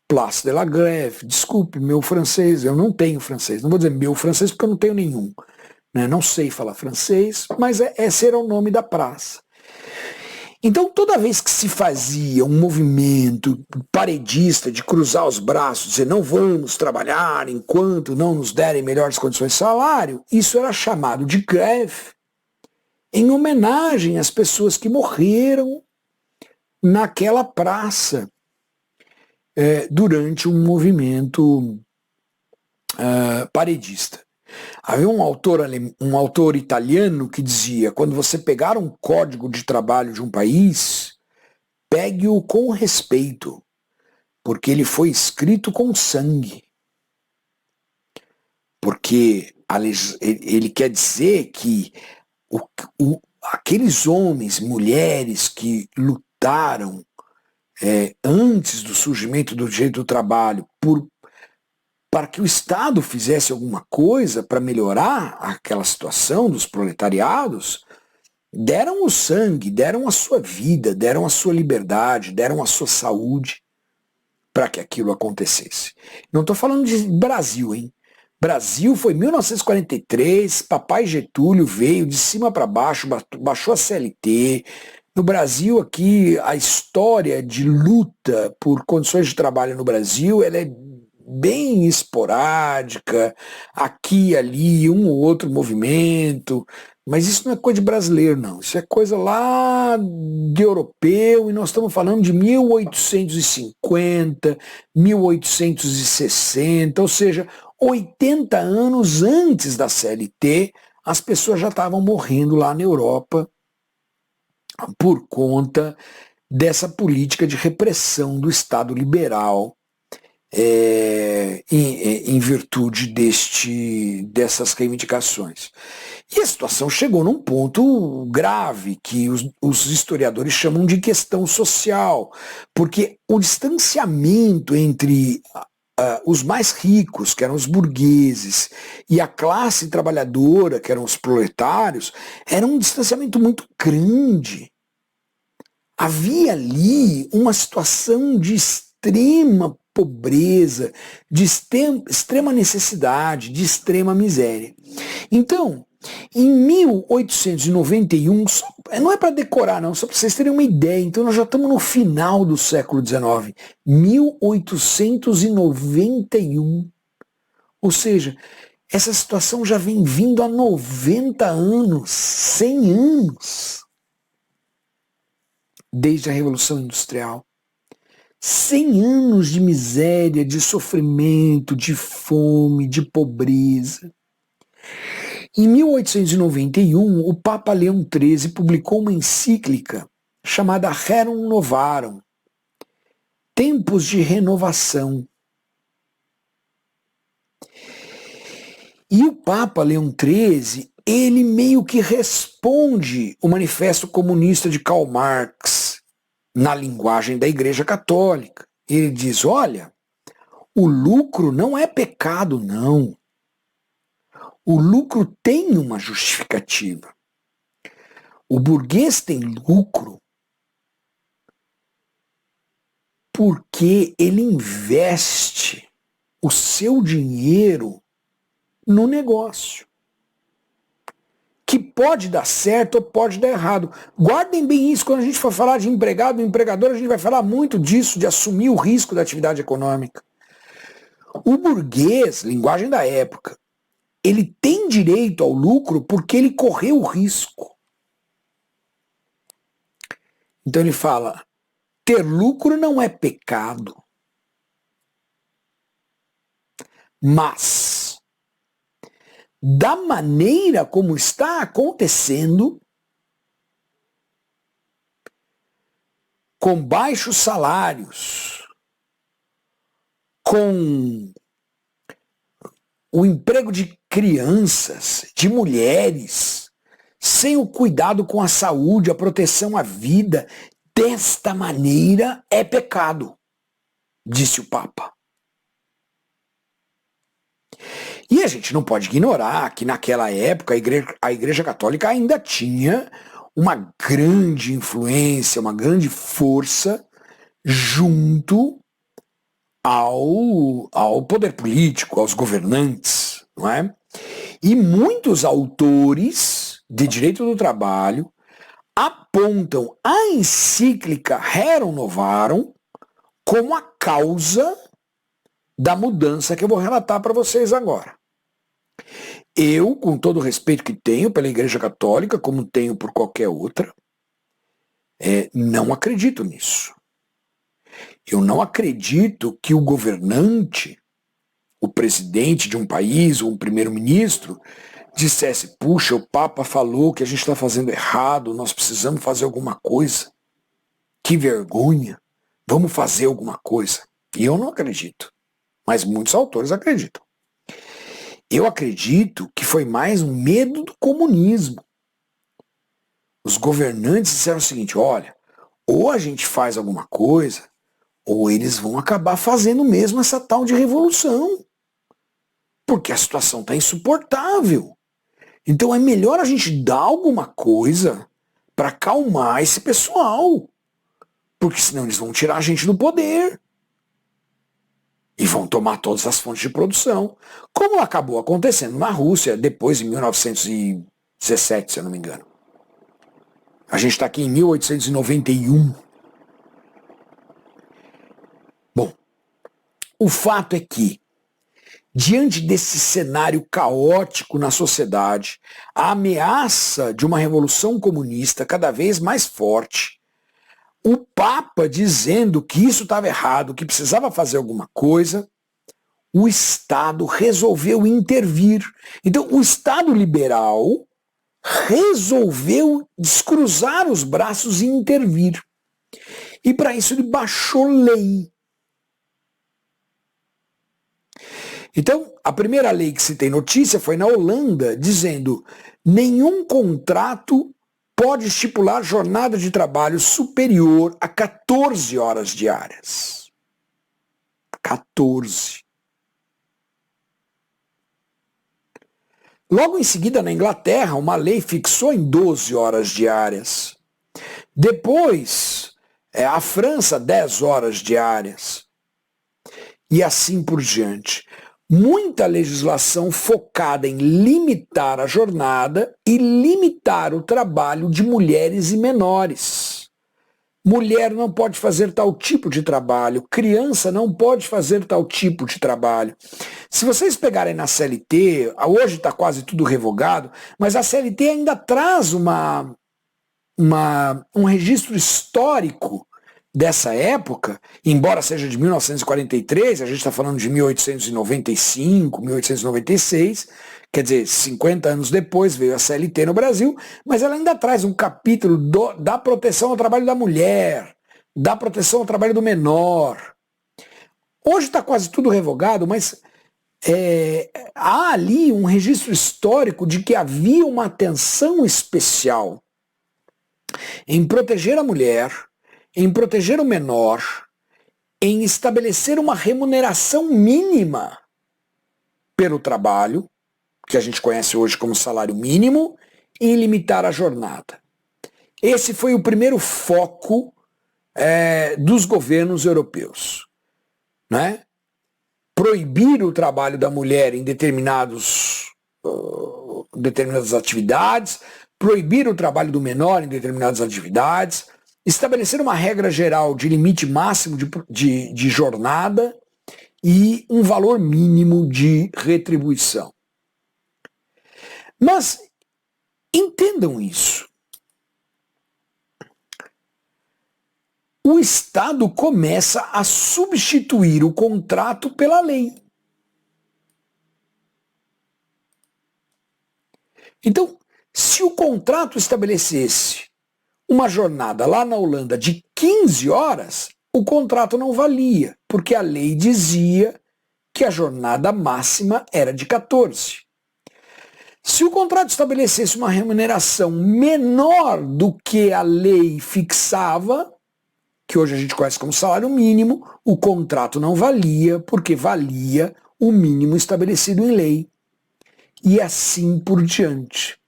Speaker 1: Place de la Grève. Desculpe, meu francês, eu não tenho francês, não vou dizer meu francês porque eu não tenho nenhum, né? Não sei falar francês, mas esse era o nome da praça. Então, toda vez que se fazia um movimento paredista de cruzar os braços, dizer não vamos trabalhar enquanto não nos derem melhores condições de salário, isso era chamado de greve, em homenagem às pessoas que morreram naquela praça durante um movimento paredista. Havia um autor italiano que dizia: quando você pegar um código de trabalho de um país, pegue-o com respeito, porque ele foi escrito com sangue. Porque ele quer dizer que aqueles homens, mulheres que lutaram antes do surgimento do direito do trabalho para que o Estado fizesse alguma coisa para melhorar aquela situação dos proletariados, deram o sangue, deram a sua vida, deram a sua liberdade, deram a sua saúde para que aquilo acontecesse. Não estou falando de Brasil, hein? Brasil foi 1943, papai Getúlio veio de cima para baixo, baixou a CLT. No Brasil aqui, a história de luta por condições de trabalho no Brasil, ela é bem esporádica, aqui e ali, um ou outro movimento, mas isso não é coisa de brasileiro, não. Isso é coisa lá de europeu, e nós estamos falando de 1850, 1860, ou seja, 80 anos antes da CLT, as pessoas já estavam morrendo lá na Europa por conta dessa política de repressão do Estado liberal, em virtude dessas reivindicações. E a situação chegou num ponto grave, que os historiadores chamam de questão social, porque o distanciamento entre os mais ricos, que eram os burgueses, e a classe trabalhadora, que eram os proletários, era um distanciamento muito grande. Havia ali uma situação de extrema pobreza, de extrema necessidade, de extrema miséria. Então, em 1891, não é para decorar não, só para vocês terem uma ideia, então nós já estamos no final do século XIX, 1891, ou seja, essa situação já vem vindo há 90 anos, 100 anos, desde a Revolução Industrial. 100 anos de miséria, de sofrimento, de fome, de pobreza. Em 1891, o Papa Leão XIII publicou uma encíclica chamada Rerum Novarum, Tempos de Renovação. E o Papa Leão XIII, ele meio que responde o Manifesto Comunista de Karl Marx, na linguagem da Igreja Católica. Ele diz, olha, o lucro não é pecado, não. O lucro tem uma justificativa. O burguês tem lucro porque ele investe o seu dinheiro no negócio, que pode dar certo ou pode dar errado. Guardem bem isso, quando a gente for falar de empregado e empregador, a gente vai falar muito disso, de assumir o risco da atividade econômica. O burguês, linguagem da época, ele tem direito ao lucro porque ele correu o risco. Então ele fala, ter lucro não é pecado, mas da maneira como está acontecendo, com baixos salários, com o emprego de crianças, de mulheres, sem o cuidado com a saúde, a proteção à vida, desta maneira é pecado, disse o Papa. E a gente não pode ignorar que naquela época a Igreja Católica ainda tinha uma grande influência, uma grande força junto ao poder político, aos governantes, não é? E muitos autores de direito do trabalho apontam a encíclica Rerum Novarum como a causa da mudança que eu vou relatar para vocês agora. Eu, com todo o respeito que tenho pela Igreja Católica, como tenho por qualquer outra, não acredito nisso. Eu não acredito que o governante, o presidente de um país, ou um primeiro-ministro, dissesse, puxa, o Papa falou que a gente está fazendo errado, nós precisamos fazer alguma coisa. Que vergonha, vamos fazer alguma coisa. E eu não acredito, mas muitos autores acreditam. Eu acredito que foi mais um medo do comunismo. Os governantes disseram o seguinte, olha, ou a gente faz alguma coisa, ou eles vão acabar fazendo mesmo essa tal de revolução. Porque a situação está insuportável. Então é melhor a gente dar alguma coisa para acalmar esse pessoal. Porque senão eles vão tirar a gente do poder. E vão tomar todas as fontes de produção. Como acabou acontecendo na Rússia depois de 1917, se eu não me engano. A gente está aqui em 1891. Bom, o fato é que, diante desse cenário caótico na sociedade, a ameaça de uma revolução comunista cada vez mais forte, o Papa dizendo que isso estava errado, que precisava fazer alguma coisa, o Estado resolveu intervir. Então, o Estado liberal resolveu descruzar os braços e intervir. E para isso ele baixou lei. Então, a primeira lei que se tem notícia foi na Holanda, dizendo: nenhum contrato pode estipular jornada de trabalho superior a 14 horas diárias. 14. Logo em seguida, na Inglaterra, uma lei fixou em 12 horas diárias. Depois, a França, 10 horas diárias. E assim por diante. Muita legislação focada em limitar a jornada e limitar o trabalho de mulheres e menores. Mulher não pode fazer tal tipo de trabalho, criança não pode fazer tal tipo de trabalho. Se vocês pegarem na CLT, hoje está quase tudo revogado, mas a CLT ainda traz um registro histórico dessa época, embora seja de 1943, a gente está falando de 1895, 1896, quer dizer, 50 anos depois veio a CLT no Brasil, mas ela ainda traz um capítulo da proteção ao trabalho da mulher, da proteção ao trabalho do menor. Hoje está quase tudo revogado, mas há ali um registro histórico de que havia uma atenção especial em proteger a mulher, em proteger o menor, em estabelecer uma remuneração mínima pelo trabalho, que a gente conhece hoje como salário mínimo, e em limitar a jornada. Esse foi o primeiro foco dos governos europeus, né? Proibir o trabalho da mulher em determinadas atividades, proibir o trabalho do menor em determinadas atividades, estabelecer uma regra geral de limite máximo de jornada e um valor mínimo de retribuição. Mas entendam isso. O Estado começa a substituir o contrato pela lei. Então, se o contrato estabelecesse uma jornada lá na Holanda de 15 horas, o contrato não valia, porque a lei dizia que a jornada máxima era de 14. Se o contrato estabelecesse uma remuneração menor do que a lei fixava, que hoje a gente conhece como salário mínimo, o contrato não valia, porque valia o mínimo estabelecido em lei. E assim por diante.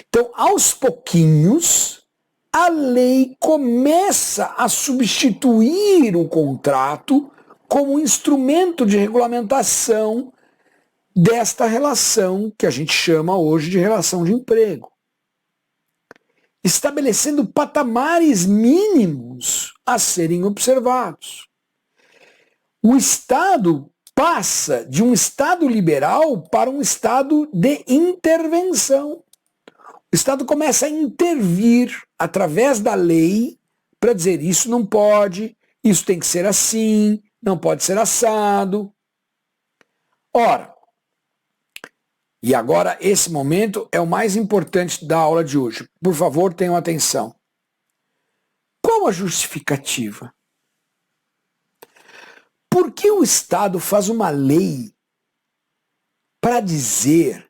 Speaker 1: Então, aos pouquinhos, a lei começa a substituir o contrato como um instrumento de regulamentação desta relação que a gente chama hoje de relação de emprego, estabelecendo patamares mínimos a serem observados. O Estado passa de um Estado liberal para um Estado de intervenção. O Estado começa a intervir através da lei para dizer: isso não pode, isso tem que ser assim, não pode ser assado. Ora, e agora esse momento é o mais importante da aula de hoje. Por favor, tenham atenção. Qual a justificativa? Por que o Estado faz uma lei para dizer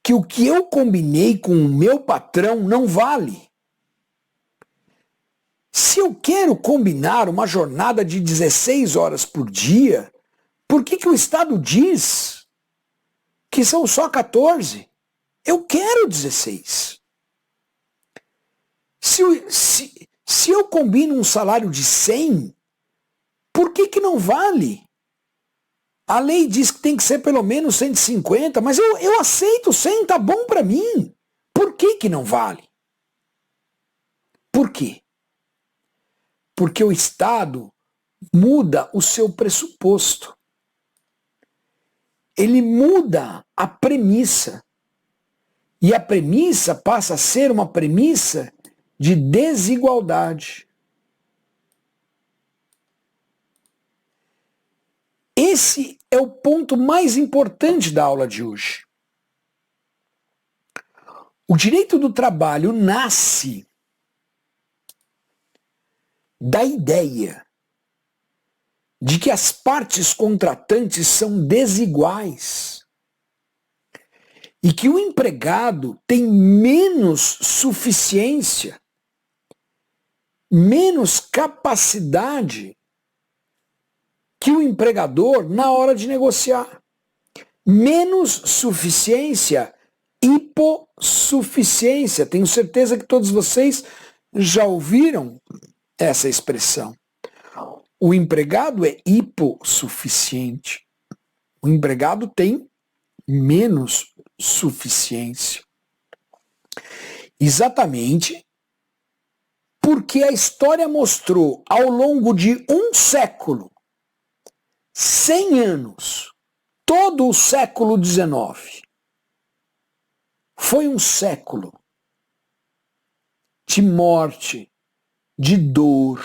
Speaker 1: que o que eu combinei com o meu patrão não vale? Se eu quero combinar uma jornada de 16 horas por dia, por que o Estado diz que são só 14? Eu quero 16. Se eu combino um salário de 100, por que não vale? A lei diz que tem que ser pelo menos 150, mas eu aceito 100, tá bom para mim. Por que não vale? Por quê? Porque o Estado muda o seu pressuposto. Ele muda a premissa. E a premissa passa a ser uma premissa de desigualdade. Esse é o ponto mais importante da aula de hoje. O direito do trabalho nasce da ideia de que as partes contratantes são desiguais e que o empregado tem menos suficiência, menos capacidade que o empregador na hora de negociar. Menos suficiência, hipossuficiência. Tenho certeza que todos vocês já ouviram essa expressão. O empregado é hipossuficiente. O empregado tem menos suficiência. Exatamente porque a história mostrou ao longo de um século, 100 anos, todo o século XIX, foi um século de morte, de dor,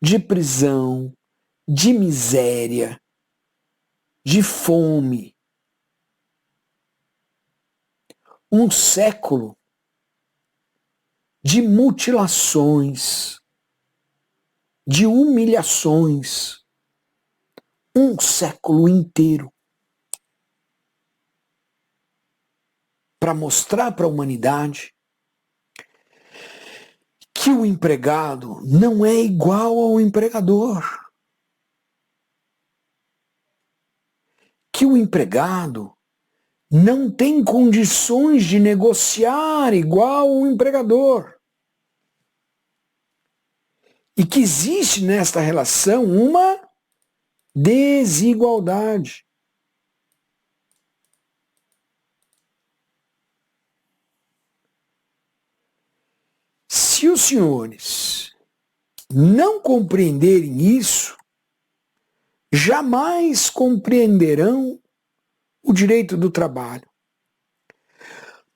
Speaker 1: de prisão, de miséria, de fome. Um século de mutilações, de humilhações. Um século inteiro para mostrar para a humanidade que o empregado não é igual ao empregador. Que o empregado não tem condições de negociar igual ao empregador. E que existe nesta relação uma desigualdade. Se os senhores não compreenderem isso, jamais compreenderão o direito do trabalho.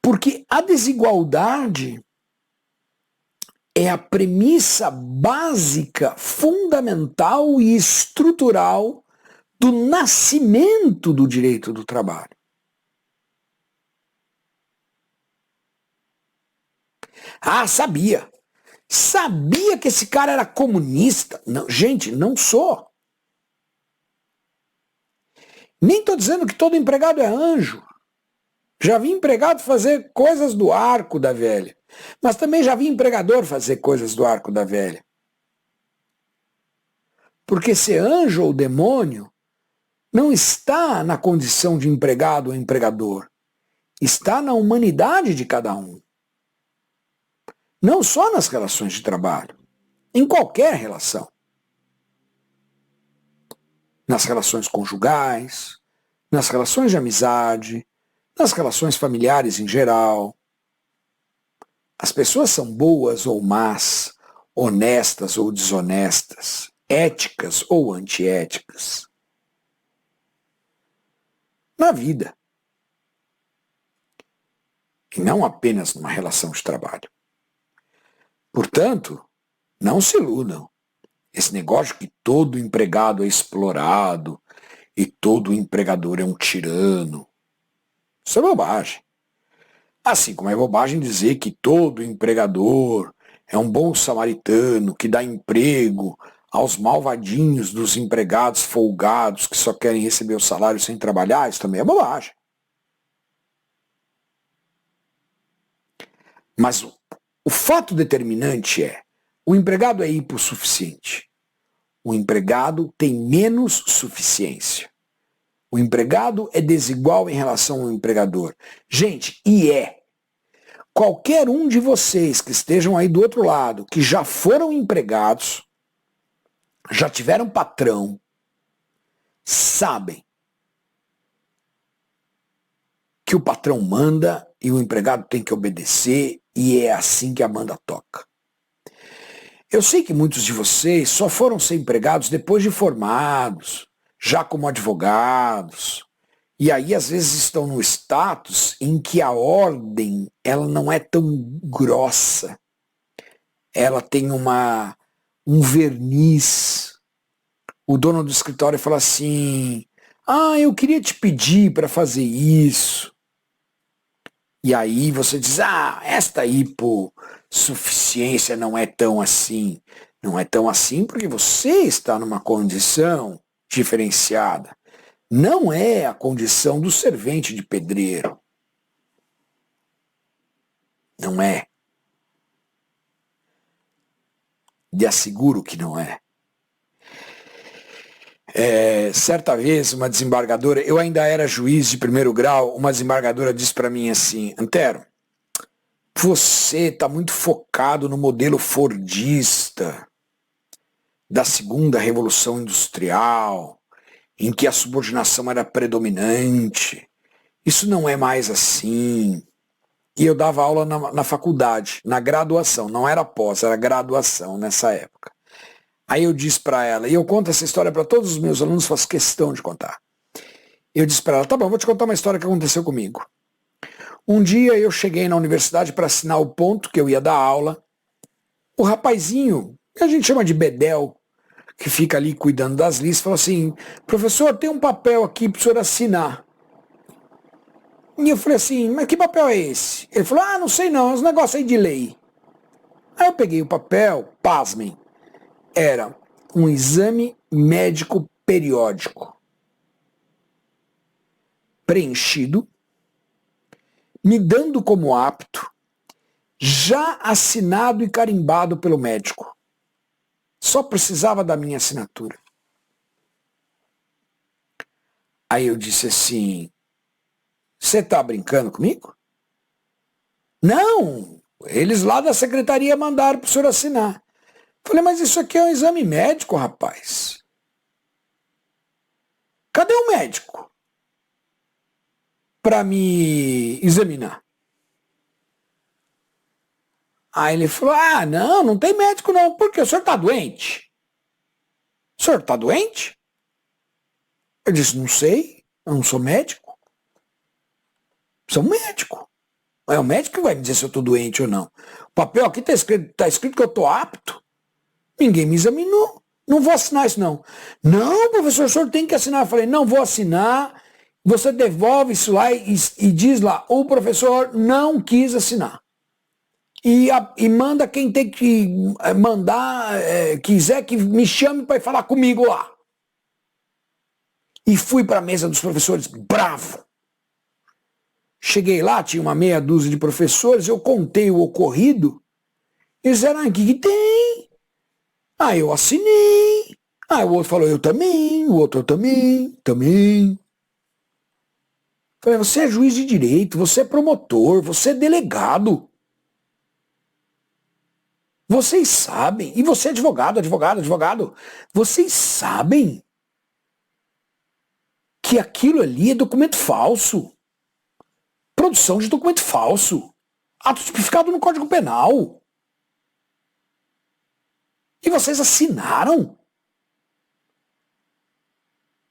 Speaker 1: Porque a desigualdade é a premissa básica, fundamental e estrutural do nascimento do direito do trabalho. Ah, sabia. Sabia que esse cara era comunista? Não, gente, não sou. Nem estou dizendo que todo empregado é anjo. Já vi empregado fazer coisas do arco da velha. Mas também já vi empregador fazer coisas do arco da velha. Porque ser anjo ou demônio não está na condição de empregado ou empregador. Está na humanidade de cada um. Não só nas relações de trabalho. Em qualquer relação. Nas relações conjugais, nas relações de amizade, nas relações familiares em geral. As pessoas são boas ou más, honestas ou desonestas, éticas ou antiéticas. Na vida. E não apenas numa relação de trabalho. Portanto, não se iludam. Esse negócio que todo empregado é explorado e todo empregador é um tirano. Isso é bobagem. Assim como é bobagem dizer que todo empregador é um bom samaritano que dá emprego aos malvadinhos dos empregados folgados que só querem receber o salário sem trabalhar, isso também é bobagem. Mas o fato determinante é, o empregado é hipossuficiente. O empregado tem menos suficiência. O empregado é desigual em relação ao empregador. Gente, e é. Qualquer um de vocês que estejam aí do outro lado, que já foram empregados, já tiveram patrão, sabem que o patrão manda e o empregado tem que obedecer e é assim que a banda toca. Eu sei que muitos de vocês só foram ser empregados depois de formados, já como advogados, e aí às vezes estão no status em que a ordem ela não é tão grossa, ela tem um verniz. O dono do escritório fala assim, eu queria te pedir para fazer isso. E aí você diz, esta hipossuficiência não é tão assim. Não é tão assim porque você está numa condição diferenciada. Não é a condição do servente de pedreiro. Não é. Lhe asseguro que não é. Certa vez, uma desembargadora, eu ainda era juiz de primeiro grau, uma desembargadora disse para mim assim, Antero, você está muito focado no modelo fordista da segunda revolução industrial, em que a subordinação era predominante. Isso não é mais assim. E eu dava aula na faculdade, na graduação, não era pós, era graduação nessa época. Aí eu disse para ela, e eu conto essa história para todos os meus alunos, faço questão de contar. Eu disse para ela, tá bom, vou te contar uma história que aconteceu comigo. Um dia eu cheguei na universidade para assinar o ponto que eu ia dar aula. O rapazinho, que a gente chama de bedel, que fica ali cuidando das listas, falou assim, professor, tem um papel aqui para o senhor assinar. E eu falei assim, mas que papel é esse? Ele falou, não sei não, é uns negócios aí de lei. Aí eu peguei o papel, pasmem, era um exame médico periódico, preenchido, me dando como apto, já assinado e carimbado pelo médico. Só precisava da minha assinatura. Aí eu disse assim, você tá brincando comigo? Não, eles lá da secretaria mandaram pro senhor assinar. Falei, mas isso aqui é um exame médico, rapaz. Cadê o médico para me examinar? Aí ele falou, não tem médico não, porque o senhor tá doente? O senhor tá doente? Eu disse, não sei, eu não sou médico. Sou médico. É o médico que vai me dizer se eu tô doente ou não. O papel aqui tá escrito que eu tô apto. Ninguém me examinou. Não vou assinar isso não. Não, professor, o senhor tem que assinar. Eu falei, não vou assinar. Você devolve isso lá e diz lá, o professor não quis assinar. E manda quem tem que mandar, quiser que me chame para falar comigo lá. E fui para a mesa dos professores, bravo. Cheguei lá, tinha uma meia dúzia de professores, eu contei o ocorrido. Eles disseram, o que tem? Eu assinei. O outro falou, eu também. O outro, eu também. Falei, você é juiz de direito, você é promotor, você é delegado. Vocês sabem, e você é advogado. Vocês sabem que aquilo ali é documento falso. Produção de documento falso. Ato tipificado no Código Penal. E vocês assinaram?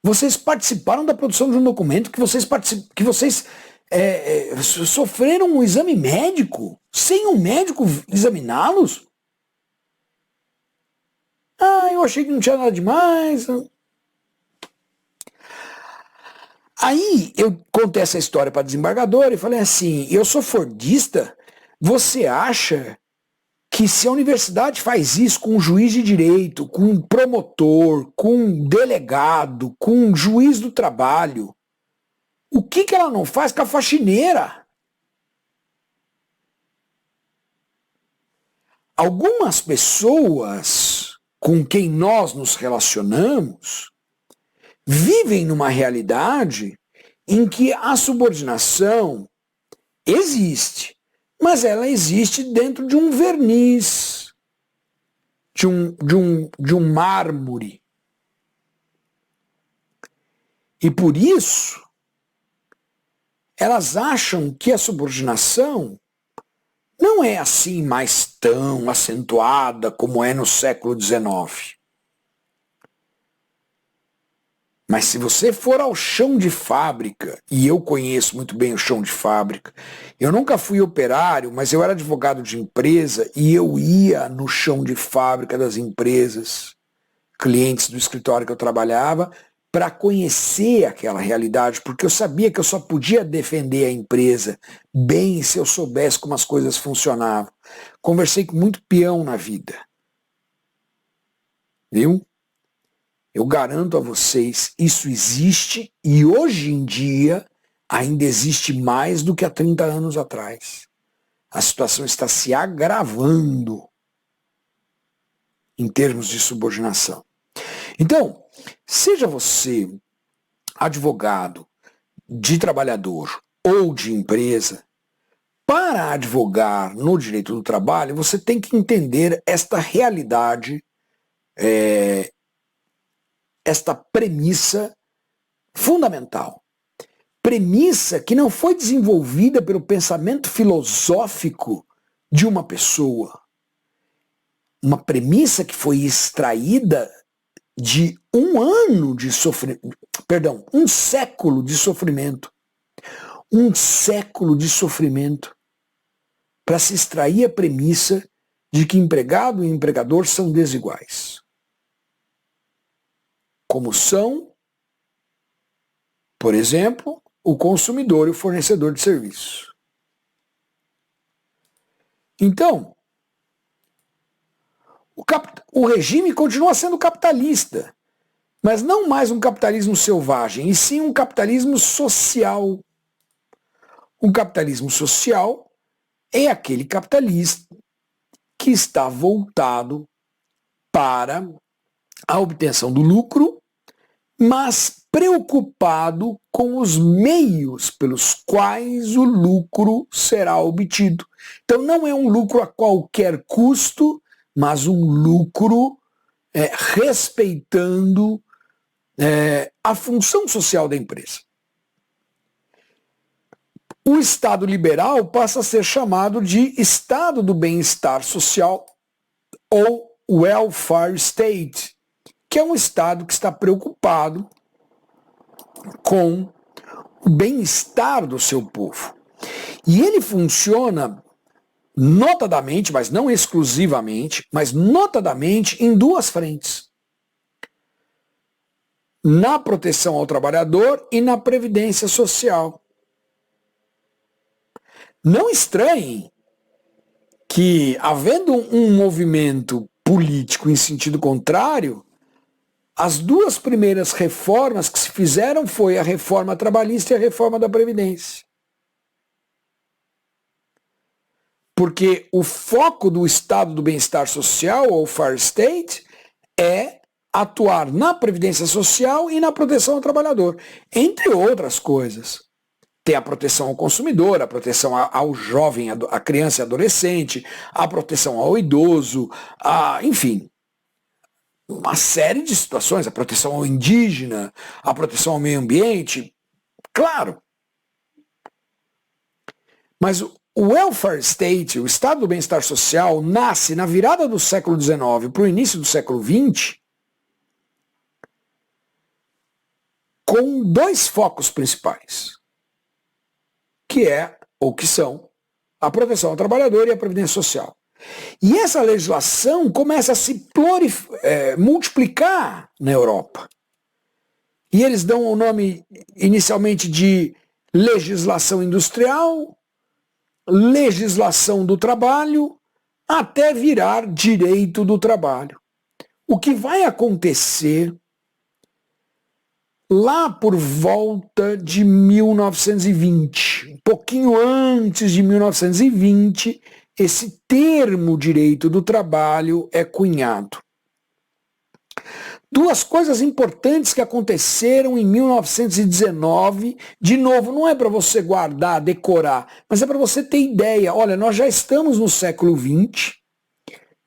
Speaker 1: Vocês participaram da produção de um documento que vocês sofreram um exame médico sem um médico examiná-los? Eu achei que não tinha nada demais. Aí eu contei essa história para a desembargadora e falei assim, eu sou fordista, você acha que se a universidade faz isso com um juiz de direito, com um promotor, com um delegado, com um juiz do trabalho, o que ela não faz com a faxineira? Algumas pessoas com quem nós nos relacionamos vivem numa realidade em que a subordinação existe, mas ela existe dentro de um verniz, de um mármore. E por isso, elas acham que a subordinação não é assim mais tão acentuada como é no século XIX. Mas se você for ao chão de fábrica, e eu conheço muito bem o chão de fábrica, eu nunca fui operário, mas eu era advogado de empresa e eu ia no chão de fábrica das empresas, clientes do escritório que eu trabalhava, para conhecer aquela realidade, porque eu sabia que eu só podia defender a empresa bem se eu soubesse como as coisas funcionavam. Conversei com muito peão na vida. Viu? Eu garanto a vocês, isso existe e hoje em dia ainda existe mais do que há 30 anos atrás. A situação está se agravando em termos de subordinação. Então, seja você advogado de trabalhador ou de empresa, para advogar no direito do trabalho, você tem que entender esta realidade, esta premissa fundamental. Premissa que não foi desenvolvida pelo pensamento filosófico de uma pessoa. Uma premissa que foi extraída de um século de sofrimento. Um século de sofrimento para se extrair a premissa de que empregado e empregador são desiguais. Como são, por exemplo, o consumidor e o fornecedor de serviço. Então, o regime continua sendo capitalista, mas não mais um capitalismo selvagem, e sim um capitalismo social. Um capitalismo social é aquele capitalista que está voltado para a obtenção do lucro, mas preocupado com os meios pelos quais o lucro será obtido. Então não é um lucro a qualquer custo, mas um lucro respeitando a função social da empresa. O Estado liberal passa a ser chamado de Estado do Bem-Estar Social ou Welfare State, que é um Estado que está preocupado com o bem-estar do seu povo. E ele funciona notadamente, mas não exclusivamente, mas notadamente em duas frentes. Na proteção ao trabalhador e na previdência social. Não estranhem que, havendo um movimento político em sentido contrário, as duas primeiras reformas que se fizeram foi a reforma trabalhista e a reforma da Previdência. Porque o foco do Estado do Bem-Estar Social, ou Welfare State, é atuar na Previdência Social e na proteção ao trabalhador, entre outras coisas. Tem a proteção ao consumidor, a proteção ao jovem, à criança e adolescente, a proteção ao idoso, enfim, uma série de situações, a proteção ao indígena, a proteção ao meio ambiente, claro. Mas o welfare state, o estado do bem-estar social, nasce na virada do século XIX para o início do século XX com dois focos principais, que são a proteção ao trabalhador e a previdência social. E essa legislação começa a se multiplicar na Europa. E eles dão o nome inicialmente de legislação industrial, legislação do trabalho, até virar direito do trabalho. O que vai acontecer lá por volta de 1920, um pouquinho antes de 1920, esse termo direito do trabalho é cunhado. Duas coisas importantes que aconteceram em 1919, de novo, não é para você guardar, decorar, mas é para você ter ideia. Olha, nós já estamos no século XX,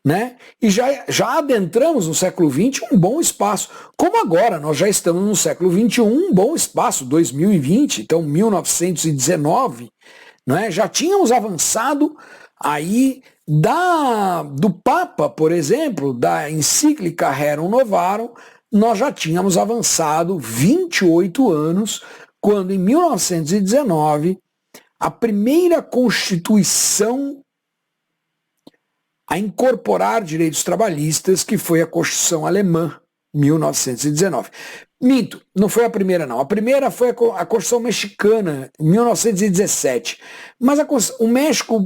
Speaker 1: né? E já adentramos no século XX um bom espaço. Como agora nós já estamos no século XXI, um bom espaço, 2020, então 1919, né? Já tínhamos avançado aí do Papa, por exemplo, da encíclica Rerum Novarum, nós já tínhamos avançado 28 anos, quando em 1919, a primeira Constituição a incorporar direitos trabalhistas, que foi a Constituição Alemã, 1919. Minto, não foi a primeira não. A primeira foi a Constituição Mexicana, em 1917. Mas o México,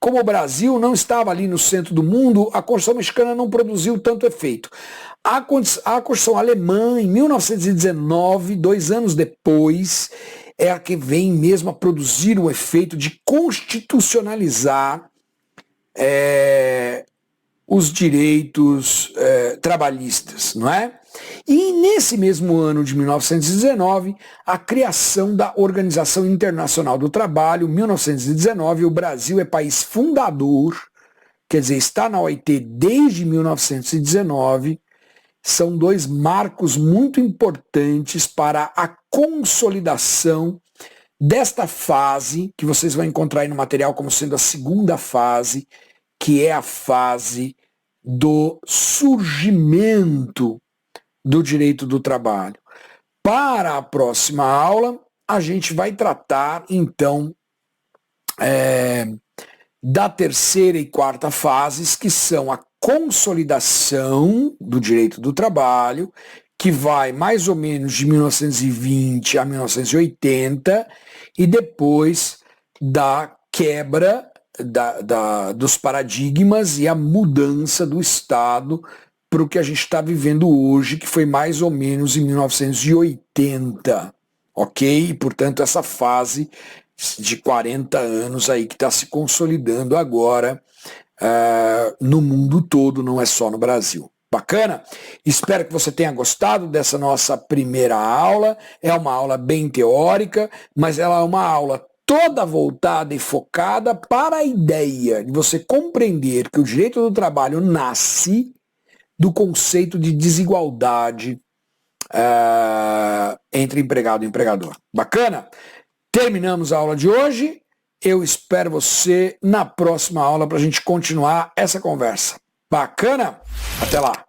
Speaker 1: como o Brasil não estava ali no centro do mundo, a Constituição Mexicana não produziu tanto efeito. A Constituição Alemã, em 1919, 2 anos depois, é a que vem mesmo a produzir o efeito de constitucionalizar os direitos trabalhistas, não é? E nesse mesmo ano de 1919, a criação da Organização Internacional do Trabalho, 1919, o Brasil é país fundador, quer dizer, está na OIT desde 1919, são 2 marcos muito importantes para a consolidação desta fase, que vocês vão encontrar aí no material como sendo a segunda fase, que é a fase do surgimento do direito do trabalho. Para a próxima aula, a gente vai tratar, então, da terceira e quarta fases, que são a consolidação do direito do trabalho, que vai mais ou menos de 1920 a 1980, e depois da quebra dos paradigmas e a mudança do Estado para o que a gente está vivendo hoje, que foi mais ou menos em 1980, ok? E, portanto, essa fase de 40 anos aí que está se consolidando agora no mundo todo, não é só no Brasil. Bacana? Espero que você tenha gostado dessa nossa primeira aula. É uma aula bem teórica, mas ela é uma aula toda voltada e focada para a ideia de você compreender que o direito do trabalho nasce do conceito de desigualdade entre empregado e empregador. Bacana? Terminamos a aula de hoje. Eu espero você na próxima aula para a gente continuar essa conversa. Bacana? Até lá!